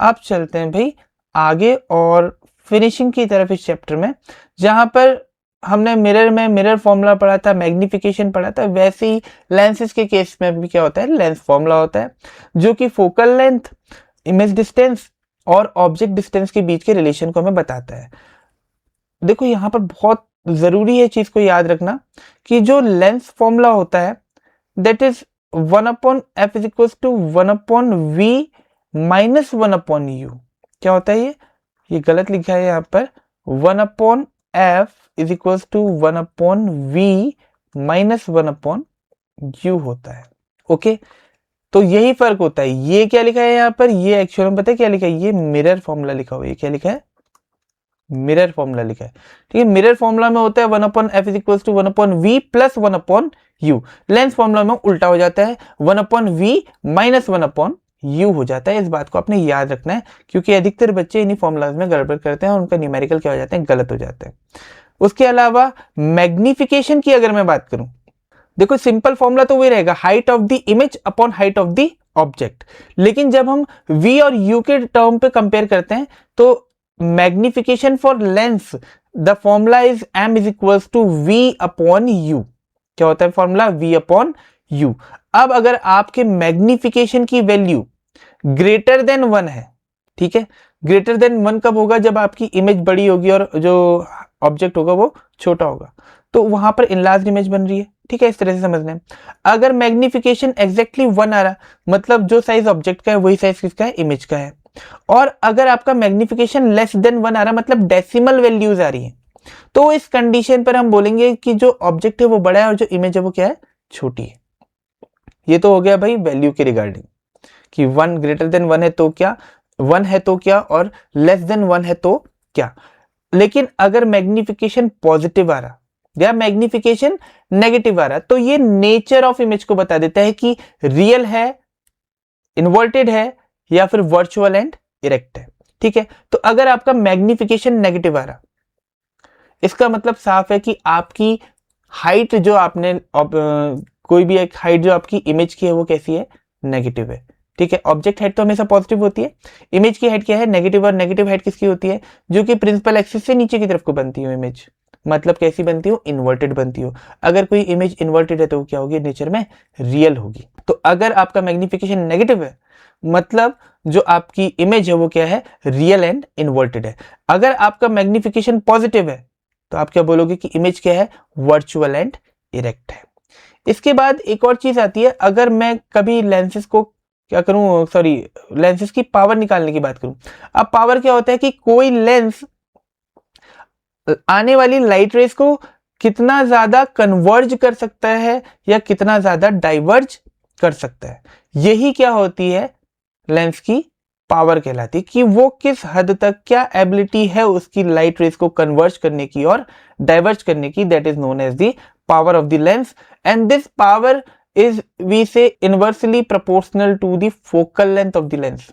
अब चलते हैं भाई आगे और फिनिशिंग की तरफ इस चैप्टर में, जहां पर हमने मिरर में मिरर फॉर्मूला पढ़ा था, मैग्निफिकेशन पढ़ा था, वैसे ही लेंसेज के केस में भी क्या होता है, लेंस फॉर्मूला होता है, जो कि फोकल लेंथ, इमेज डिस्टेंस और ऑब्जेक्ट डिस्टेंस के बीच के रिलेशन को हमें बताता है। देखो यहाँ पर बहुत जरूरी है चीज को याद रखना कि जो लेंस फॉर्मूला होता है that is 1/f is equal to 1/v minus 1/u। क्या होता है ये गलत लिखा है यहाँ पर, 1/f is equal to 1/v minus 1/u होता है। ओके, तो यही फर्क होता है। ये क्या लिखा है यहाँ पर, ये एक्चुअल में पता है क्या लिखा है, ये मिरर फॉर्मूला लिखा हुआ है। ये क्या लिखा है, मिरर फॉर्मूला लिखा है, ठीक है। मिरर फॉर्मूला में होता है 1/f is equal to 1/v plus 1/u। Lens formula में उल्टा हो जाता है 1/v माइनस 1/u हो जाता है। इस बात को आपने याद रखना है, क्योंकि अधिकतर बच्चे इन्हीं फॉर्मूलाज में गड़बड़ करते हैं और उनका न्यूमेरिकल क्या हो जाते हैं, गलत हो जाते हैं। उसके अलावा मैग्निफिकेशन की अगर मैं बात करूं, देखो सिंपल फॉर्मूला तो वही रहेगा, height of the image upon height of the object. लेकिन जब हम v और u के टर्म पे कंपेयर करते हैं तो magnification for lens the formula is m is equals to v upon u। क्या होता है फॉर्मूला, v अपॉन u। अब अगर आपके मैग्निफिकेशन की वैल्यू ग्रेटर देन 1 है, ठीक है, ग्रेटर देन 1 कब होगा, जब आपकी इमेज बड़ी होगी और जो ऑब्जेक्ट होगा वो छोटा होगा, तो वहां पर इनलार्ज इमेज बन रही है, ठीक है। इस तरह से समझना है। अगर मैग्निफिकेशन एग्जैक्टली 1 आ रहा, मतलब जो साइज ऑब्जेक्ट का है वही साइज किसका है, इमेज का है। और अगर आपका मैग्निफिकेशन लेस देन 1 आ रहा, मतलब डेसिमल वैल्यूज आ रही है, तो इस कंडीशन पर हम बोलेंगे कि जो ऑब्जेक्ट है वो बड़ा है और जो इमेज है वो क्या है, छोटी है। ये तो हो गया भाई वैल्यू के रिगार्डिंग, कि 1 ग्रेटर देन 1 है तो क्या, 1 है तो क्या, और लेस देन 1 है तो क्या। लेकिन अगर मैग्निफिकेशन पॉजिटिव आ रहा या मैग्निफिकेशन नेगेटिव आ रहा, तो ये नेचर ऑफ इमेज को बता देता है कि रियल है, इन्वर्टेड है, या फिर वर्चुअल एंड इरेक्ट है, ठीक है। तो अगर आपका मैग्निफिकेशन नेगेटिव आ रहा, इसका मतलब साफ है कि आपकी हाइट जो आपने कोई भी एक हाइट जो आपकी इमेज की है वो कैसी है, नेगेटिव है, ठीक है। ऑब्जेक्ट हाइट तो हमेशा पॉजिटिव होती है, इमेज की हाइट क्या है, नेगेटिव। और नेगेटिव हाइट किसकी होती है, जो कि प्रिंसिपल एक्सिस से नीचे की तरफ को बनती हो इमेज, मतलब कैसी बनती हो, इन्वर्टेड बनती हो। अगर कोई इमेज इन्वर्टेड है तो क्या होगी, नेचर में रियल होगी। तो अगर आपका मैग्निफिकेशन नेगेटिव है, मतलब जो आपकी इमेज है वो क्या है, रियल एंड इन्वर्टेड है। अगर आपका मैग्निफिकेशन पॉजिटिव है तो आप क्या बोलोगे कि इमेज क्या है, वर्चुअल एंड इरेक्ट है। इसके बाद एक और चीज आती है, अगर मैं कभी लेंसेज को क्या करूं, सॉरी लेंसेज की पावर निकालने की बात करूं। अब पावर क्या होता है कि कोई लेंस आने वाली लाइट रेस को कितना ज्यादा कन्वर्ज कर सकता है या कितना ज्यादा डाइवर्ज कर सकता है, यही क्या होती है, लेंस की पावर कहलाती है, कि वो किस हद तक क्या एबिलिटी है उसकी लाइट रेस को कन्वर्ज करने की और डाइवर्ज करने की। That is known as the power of the lens, and this power is वी से inversely proportional to the focal length of the lens.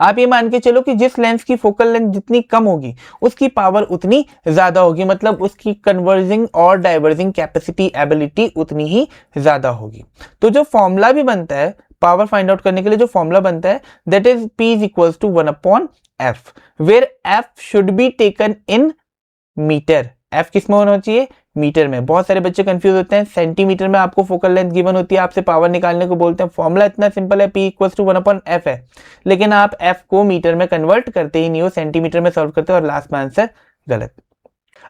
आप ये मान के चलो कि जिस लेंस की फोकल लेंथ जितनी कम होगी उसकी पावर उतनी ज्यादा होगी, मतलब उसकी कन्वर्जिंग और डाइवर्जिंग कैपेसिटी, एबिलिटी उतनी ही ज्यादा होगी। तो जो फॉर्मूला भी बनता है पावर फाइंड आउट करने के लिए, जो फॉर्मूला बनता है that is P is equals to 1/f, where f should be taken in meter. f किस में होना चाहिए, मीटर में। बहुत सारे बच्चे कंफ्यूज होते हैं, सेंटीमीटर में आपको फोकल लेंथ गिवन होती है, आपसे पावर निकालने को बोलते हैं, फॉर्मूला इतना सिंपल है, P इक्वल्स टू 1/f है, लेकिन आप f को मीटर में कन्वर्ट करते ही नहीं हो, सेंटीमीटर में सॉल्व करते हो और लास्ट में आंसर गलत।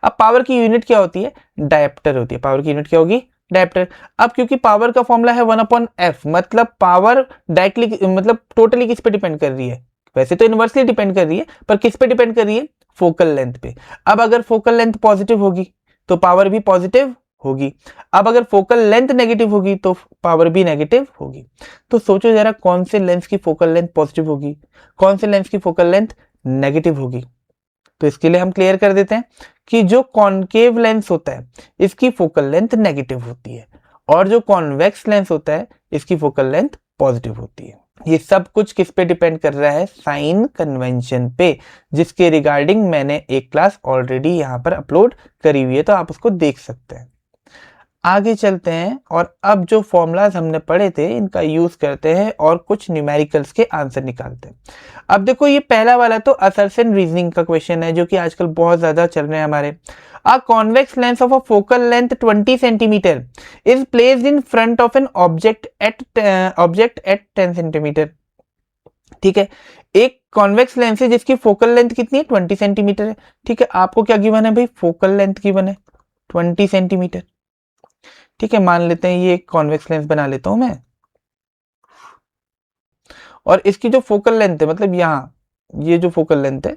अब पावर की यूनिट क्या होती है, डायप्टर होती है। पावर की यूनिट क्या होगी, डायप्टर। अब क्योंकि पावर का फॉर्मूला है 1/f, मतलब पावर डायरेक्टली मतलब टोटली किस पे डिपेंड कर रही है, वैसे तो इनवर्सली डिपेंड कर रही है, पर किस पे डिपेंड कर रही है, फोकल लेंथ पे। अब अगर फोकल लेंथ पॉजिटिव होगी तो पावर भी पॉजिटिव होगी, अब अगर फोकल लेंथ नेगेटिव होगी तो पावर भी नेगेटिव होगी। तो सोचो जरा, कौन से लेंस की फोकल लेंथ पॉजिटिव होगी, कौन से लेंस की फोकल लेंथ नेगेटिव होगी। तो इसके लिए हम क्लियर कर देते हैं कि जो कॉनकेव लेंस होता है इसकी फोकल लेंथ नेगेटिव होती है, और जो कॉन्वेक्स लेंस होता है इसकी फोकल लेंथ पॉजिटिव होती है। ये सब कुछ किस पे डिपेंड कर रहा है, साइन कन्वेंशन पे, जिसके रिगार्डिंग मैंने एक क्लास ऑलरेडी यहां पर अपलोड करी हुई है, तो आप उसको देख सकते हैं। आगे चलते हैं और अब जो फॉर्मूलाज हमने पढ़े थे इनका यूज करते हैं और कुछ न्यूमेरिकल्स के आंसर निकालते हैं। अब देखो ये पहला वाला तो असर्शन रीजनिंग का क्वेश्चन है, जो कि आजकल बहुत ज्यादा चल रहे हैं हमारे। A convex lens of a focal length 20 centimeter is placed in front of an object at 10 centimeter। ठीक है, एक कॉन्वेक्स लेंस है जिसकी फोकल लेंथ कितनी है, 20 सेंटीमीटर है। ठीक है, आपको क्या गिवन है भाई, फोकल लेंथ गिवन है 20 सेंटीमीटर। ठीक है, मान लेते हैं ये एक कॉन्वेक्स लेंस बना लेता हूं मैं, और इसकी जो फोकल लेंथ है, मतलब यहां ये जो फोकल लेंथ है,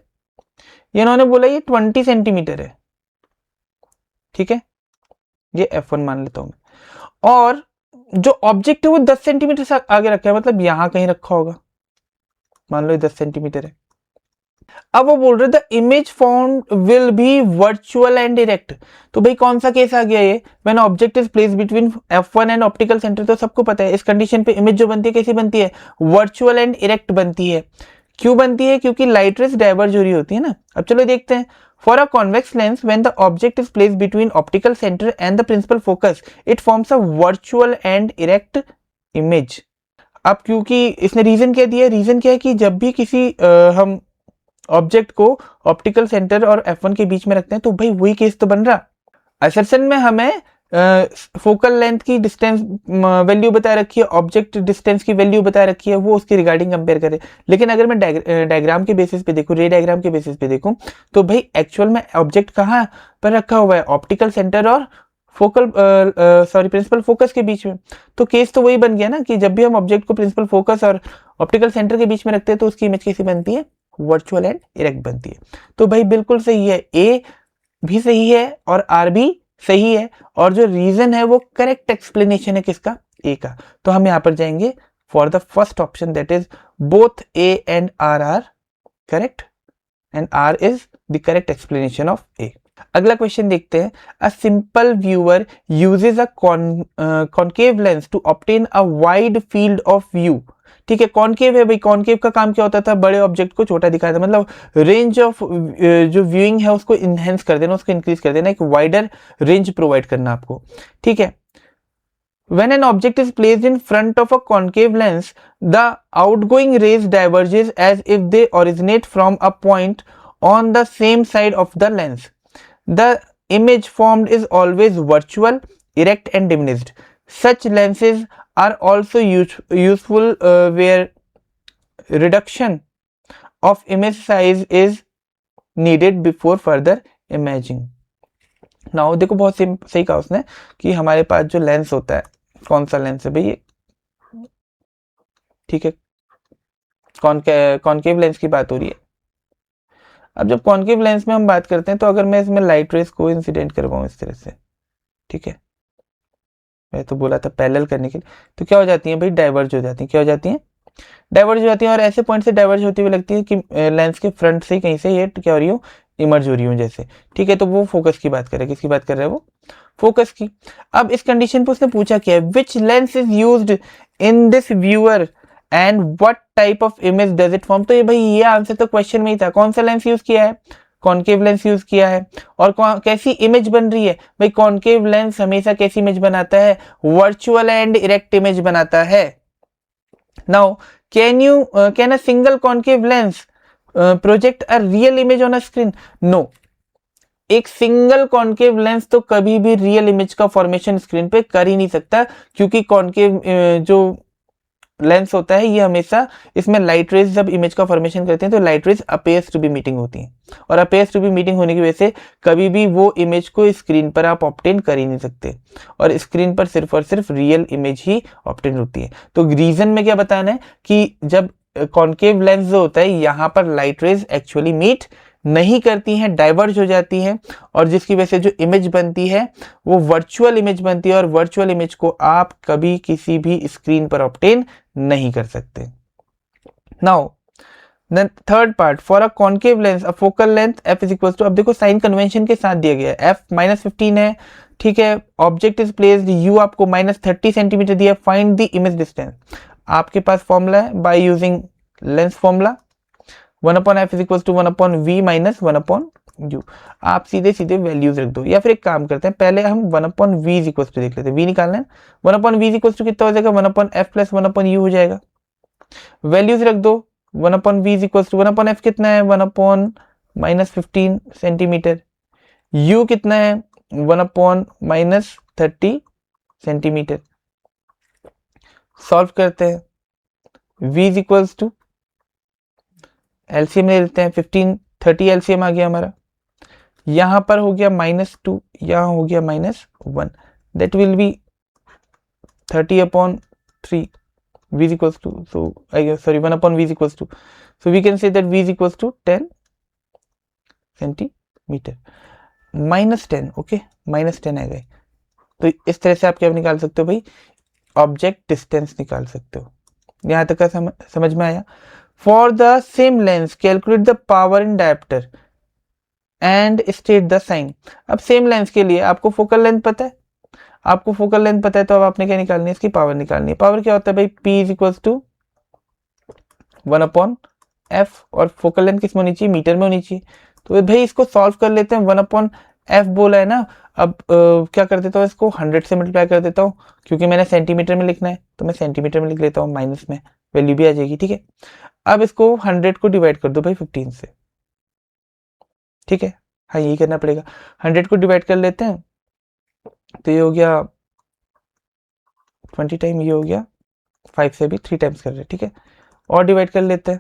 ये इन्होंने बोला ये 20 सेंटीमीटर है। ठीक है, ये F1 मान लेता हूं मैं, और जो ऑब्जेक्ट है वो 10 सेंटीमीटर से आगे रखा है, मतलब यहां कहीं रखा होगा, मान लो ये 10 सेंटीमीटर है। अब वो बोल रहे the image found will be virtual and direct. तो भाई कौन सा केस आ गया ये, when object is place between F1 and optical centre, तो सबको पता है इस कंडीशन पे इमेज जो बनती है कैसी बनती है, वर्चुअल एंड डायरेक्ट बनती है। क्यों बनती है, क्योंकि लाइट रेज डाइवर्ज हो रही होती है ना। अब चलो देखते हैं, for a convex lens when the object is place between optical centre and the principal focus it forms a virtual and direct image. अब क्योंकि इसने रीजन क्या दिया, रीजन क्या है कि जब भी किसी हम ऑब्जेक्ट को ऑप्टिकल सेंटर और F1 के बीच में रखते हैं तो भाई वही केस तो बन रहा। असर्शन में हमें फोकल लेंथ की डिस्टेंस वैल्यू बता रखी है, ऑब्जेक्ट डिस्टेंस की वैल्यू बता रखी है, वो उसकी रिगार्डिंग कंपेयर करें। लेकिन अगर मैं डायग्राम के बेसिस पे देखूं, रे डायग्राम के बेसिस पे देखूं, तो भाई एक्चुअल में ऑब्जेक्ट कहाँ पर रखा हुआ है, ऑप्टिकल सेंटर और फोकल प्रिंसिपल फोकस के बीच में। तो केस तो वही बन गया ना कि जब भी हम ऑब्जेक्ट को प्रिंसिपल फोकस और ऑप्टिकल सेंटर के बीच में रखते हैं तो उसकी इमेज कैसी बनती है, वर्चुअल एंड डायरेक्ट बनती है। तो भाई बिल्कुल सही है, ए भी सही है और आर भी सही है, और जो रीजन है वो करेक्ट एक्सप्लेनेशन है किसका, ए का। तो हम यहां पर जाएंगे for the first option, that is both A and R R correct and R is the correct explanation of A. अगला क्वेश्चन देखते हैं, a simple viewer uses a concave lens to obtain a wide field of view. ठीक है, concave है भाई, concave का काम क्या होता था, बड़े ऑब्जेक्ट को छोटा दिखाता, मतलब रेंज ऑफ जो व्यूइंग है उसको इनहेंस कर देना, उसको इंक्रीज कर देना, एक वाइडर रेंज प्रोवाइड करना आपको। ठीक है, when an object is placed in front of a concave lens, the outgoing rays diverges as if they originate from a point on the same side of the lens. The image formed is always virtual, erect and diminished. Such lenses are also useful where reduction of image size is needed before further imaging. Now देखो बहुत सही कहा उसने कि हमारे पास जो lens होता है, कौन सा लेंस है भाई ये, ठीक है, कॉनकेव लेंस की बात हो रही है। अब जब कॉनकेव लेंस में हम बात करते हैं तो अगर मैं इसमें लाइट रेस को इंसिडेंट करवाऊं इस तरह से, ठीक है, मैं तो बोला था पैरेलल करने के लिए, तो क्या हो जाती है भाई, डाइवर्ज हो जाती है। क्या हो जाती है, डाइवर्ज हो जाती है, और ऐसे पॉइंट से डाइवर्ज होती हुई लगती है कि लेंस के फ्रंट से कहीं से ये क्या हो रही हो, इमर्ज हो रही हूँ जैसे। ठीक है, तो वो फोकस की बात कर रहे हैं, किसकी बात कर रहे हैं वो, फोकस की। अब इस कंडीशन पे उसने पूछा क्या है, which lens is used in this viewer and what type of image does it form. तो ये भाई ये आंसर तो क्वेश्चन में ही था, कौन सा लेंस यूज किया है, कॉनकेव लेंस यूज किया है, और कैसी इमेज बन रही है भाई, कॉनकेव लेंस हमेशा कैसी इमेज बनाता है, वर्चुअल एंड इरेक्ट इमेज बनाता है। Now can a single concave lens project a real image on a screen? No. एक सिंगल कॉनकेव लेंस तो कभी भी रियल इमेज का फॉर्मेशन स्क्रीन पे कर ही नहीं सकता, क्योंकि कॉनकेव जो लेंस होता है ये हमेशा, इसमें लाइट रेज जब इमेज का फॉर्मेशन करते हैं तो light rays appears to be meeting होती हैं, और अपेयर्स टू बी मीटिंग होने की वजह से कभी भी वो इमेज को स्क्रीन पर आप ऑब्टेन कर ही नहीं सकते, और स्क्रीन पर सिर्फ और सिर्फ रियल इमेज ही ऑब्टेन होती है। तो रीजन में क्या बताना है कि जब कॉनकेव लेंस जो होता है यहाँ पर लाइट रेज एक्चुअली मीट नहीं करती हैं, डाइवर्ज हो जाती हैं, और जिसकी वजह से जो इमेज बनती है वो वर्चुअल इमेज बनती है, और वर्चुअल इमेज को आप कभी किसी भी स्क्रीन पर ऑब्टेन नहीं कर सकते। Now then third part, for a concave lens a focal length f is equal to, अब देखो साइन कन्वेंशन के साथ दिया गया है, f -15 है, ठीक है, ऑब्जेक्ट इज प्लेस्ड, u आपको -30 सेंटीमीटर दिया, फाइंड द इमेज डिस्टेंस। आपके पास फॉर्मूला है by using lens formula, 1/f is equal to 1/v minus 1/u। आप सीधे सीधे वैल्यूज रख दो, या फिर एक काम करते हैं, पहले हम 1/v इज इक्वल टू देख लेते हैं, v निकालना है, 1/v इज इक्वल टू कितना हो जाएगा, 1/f प्लस 1/u हो जाएगा। वैल्यूज रख दो, 1/v is equal to 1/f कितना है, 1/-15 सेंटीमीटर, u कितना है 1/-30 सेंटीमीटर। सॉल्व करते हैं, v is equal to LCM ले लेते हैं, 15 30 एलसीएम आ गया हमारा, यहां पर हो गया -2, यहां हो गया -1, that will be 30/3, v is equals to, so I guess, sorry, 1/v is equals to, so we can say that v is equals to 10 centimetre, -10, okay, -10 आ गए। तो इस तरह से आप क्या निकाल सकते हो भाई, ऑब्जेक्ट डिस्टेंस निकाल सकते हो। यहां तक का समझ में आया। For the same lens calculate the power in dioptre and state the sign. अब सेम लेंस के लिए आपको फोकल लेंथ पता है, आपको फोकल लेंथ पता है, तो अब आपने क्या निकालनी है, इसकी पावर निकालनी है। पावर क्या होता है भाई, P is equal to 1/f, और फोकल लेंथ किस में होनी चाहिए, मीटर में होनी चाहिए। तो भाई इसको सॉल्व कर लेते हैं, 1/f बोला है ना। अब क्या कर देता हूँ, इसको 100 से मल्टीप्लाई कर देता हूँ, क्योंकि मैंने सेंटीमीटर में लिखना है तो मैं सेंटीमीटर में लिख लेता हूँ, माइनस में वैल्यू भी आ जाएगी, ठीक है। अब इसको 100 को डिवाइड कर दो भाई 15 से, ठीक है। हाँ यही करना पड़ेगा, 100 को डिवाइड कर लेते हैं, तो ये हो गया 20 टाइम, ये हो गया 5 से भी 3 टाइम्स कर रहे हैं, ठीक है। और डिवाइड कर लेते हैं,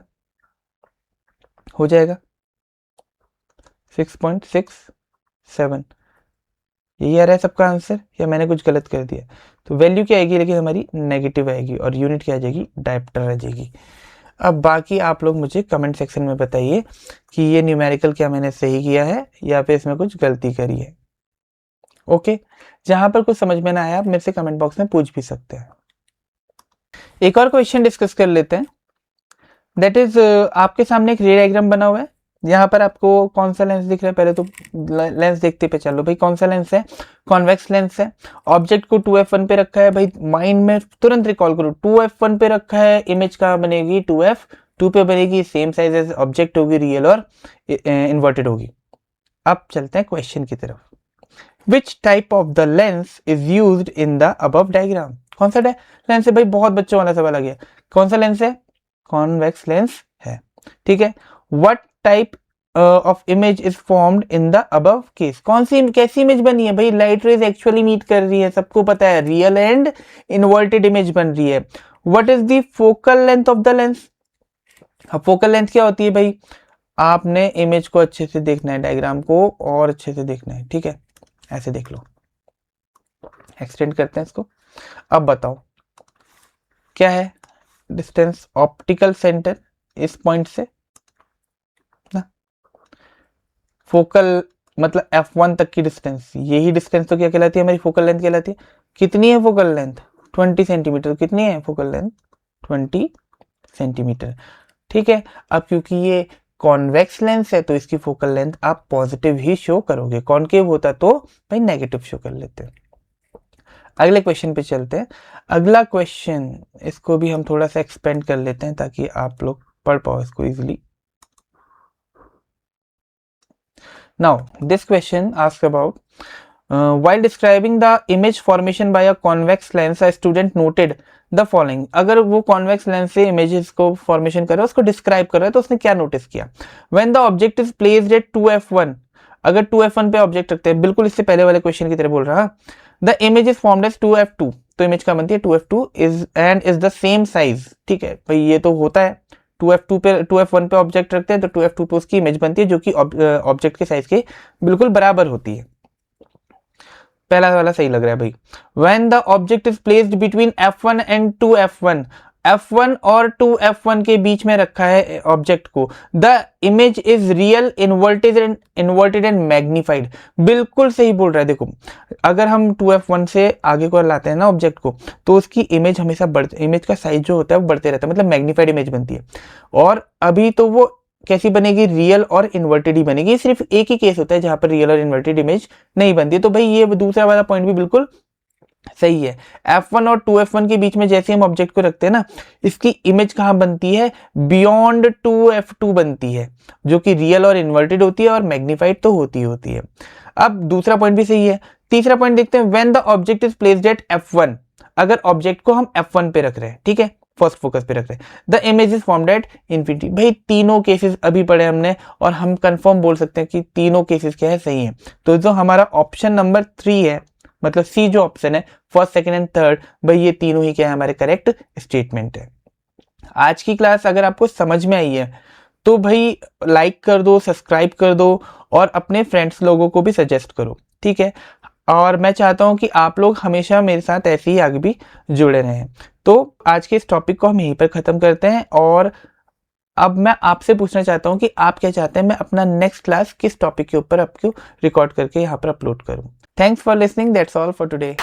हो जाएगा 6.67। यही आ रहा है सबका आंसर, या मैंने कुछ गलत कर दिया। तो वैल्यू क्या आएगी, लेकिन हमारी नेगेटिव आएगी, और यूनिट क्या आ जाएगी, डायप्टर आ जाएगी। अब बाकी आप लोग मुझे कमेंट सेक्शन में बताइए कि ये न्यूमेरिकल क्या मैंने सही किया है या फिर इसमें कुछ गलती करी है। ओके, जहां पर कुछ समझ में ना आया आप मेरे से कमेंट बॉक्स में पूछ भी सकते हैं। एक और क्वेश्चन डिस्कस कर लेते हैं, दैट इज आपके सामने एक रे डायग्राम बना हुआ है। यहाँ पर आपको कौन सा लेंस दिख रहा है, पहले तो लेंस देखते पे चलो भाई, कौन सा लेंस है, कॉन्वेक्स लेंस है। ऑब्जेक्ट को 2f1 पे रखा है भाई, माइंड में तुरंत रिकॉल करो, 2f1 पे रखा है, इमेज कहाँ बनेगी, 2f2 पे बनेगी, सेम साइज एज ऑब्जेक्ट होगी, रियल और इन्वर्टेड होगी। अब चलते हैं क्वेश्चन की तरफ। Which type of the lens is used in the above diagram. कौन सा लेंस है भाई, बहुत बच्चों वाला सवाल आ गया। कौन सा लेंस है, कॉन्वेक्स लेंस है, ठीक है। What type of image is formed in the above case. कौन सी कैसी इमेज बनी है भाई, लाइट रेज एक्चुअली मीट कर रही है, सबको पता है, रियल एंड इन्वर्टेड इमेज बन रही है। What is the focal length of the lens. अब फोकल लेंथ क्या होती है भाई, आपने इमेज को अच्छे से देखना है, डायग्राम को और अच्छे से देखना है, ठीक है। ऐसे देख लो, एक्सटेंड करते हैं इसको। अब बताओ क्या है डिस्टेंस ऑप्टिकल सेंटर इस पॉइंट से ना, फोकल मतलब f1 तक की डिस्टेंस, यही डिस्टेंस तो क्या कहलाती है, हमारी फोकल लेंथ कहलाती है। कितनी है फोकल लेंथ, 20 सेंटीमीटर। कितनी है फोकल लेंथ, 20 सेंटीमीटर, ठीक है। अब क्योंकि ये कॉन्वेक्स लेंस है तो इसकी फोकल लेंथ आप पॉजिटिव ही शो करोगे, कॉनकेव होता तो भाई नेगेटिव शो कर लेते। अगले क्वेश्चन पे चलते हैं। अगला क्वेश्चन, इसको भी हम थोड़ा सा एक्सपेंड कर लेते हैं ताकि आप लोग पढ़ पाओ इसको easily. Now, this question asks about while describing the image formation by a convex lens, a student noted the following. अगर वो convex lens से images को formation कर रहा है, उसको describe कर रहा है, तो उसने क्या notice किया। When the object is placed at 2f1, अगर 2f1 पे ऑब्जेक्ट रखते हैं, बिल्कुल इससे पहले वाले क्वेश्चन की तरह बोल रहा, the image is formed as 2f2, तो इमेज क्या बनती है 2f2 is and is the same size, ठीक है भाई, ये तो होता है 2f2 पे 2f1 पे ऑब्जेक्ट रखते हैं तो 2f2 पे उसकी इमेज बनती है जो कि ऑब्जेक्ट के साइज के बिल्कुल बराबर होती है। पहला वाला सही लग रहा है भाई। When the object is placed between f1 and 2f1, f1 और 2f1 के बीच में रखा है ऑब्जेक्ट को, the image is real inverted and magnified. बिल्कुल सही बोल रहा है। देखो अगर हम 2f1 से आगे को लाते हैं ना ऑब्जेक्ट को, तो उसकी इमेज हमेशा इमेज का साइज जो होता है वो बढ़ते रहता है, मतलब मैग्नीफाइड इमेज बनती है। और अभी तो वो कैसी बनेगी, रियल और इन्वर्टेड ही बनेगी। सिर्फ एक ही केस होता है जहां पर रियल और इन्वर्टेड इमेज नहीं बनती। तो भाई ये दूसरा वाला पॉइंट भी बिल्कुल सही है। f1 और 2f1 के बीच में जैसे हम ऑब्जेक्ट को रखते हैं ना, इसकी इमेज कहां बनती है, बियॉन्ड 2f2 बनती है, जो कि रियल और इन्वर्टेड होती है और मैग्नीफाइड तो होती है। अब दूसरा पॉइंट भी सही है। तीसरा पॉइंट देखते हैं, when the object is placed at f1, अगर ऑब्जेक्ट को हम f1 पे रख रहे हैं, ठीक है, फर्स्ट फोकस पे रख रहे हैं, the image is formed at infinity. भाई तीनों केसेस अभी पढ़े हमने और हम कंफर्म बोल सकते हैं कि तीनों केसेस क्या है, सही है। तो जो हमारा ऑप्शन नंबर 3 है, मतलब सी जो ऑप्शन है फर्स्ट सेकंड एंड थर्ड, भाई ये तीनों ही क्या है, हमारे करेक्ट स्टेटमेंट है। आज की क्लास अगर आपको समझ में आई है तो भाई लाइक कर दो, सब्सक्राइब कर दो और अपने फ्रेंड्स लोगों को भी सजेस्ट करो, ठीक है। और मैं चाहता हूं कि आप लोग हमेशा मेरे साथ ऐसे ही आगे भी जुड़े रहें। तो आज के इस टॉपिक को हम यहीं पर खत्म करते हैं और अब मैं आपसे पूछना चाहता हूं कि आप क्या चाहते हैं मैं अपना नेक्स्ट क्लास किस टॉपिक के ऊपर आपको रिकॉर्ड करके यहाँ पर अपलोड करूं। Thanks for listening, that's all for today.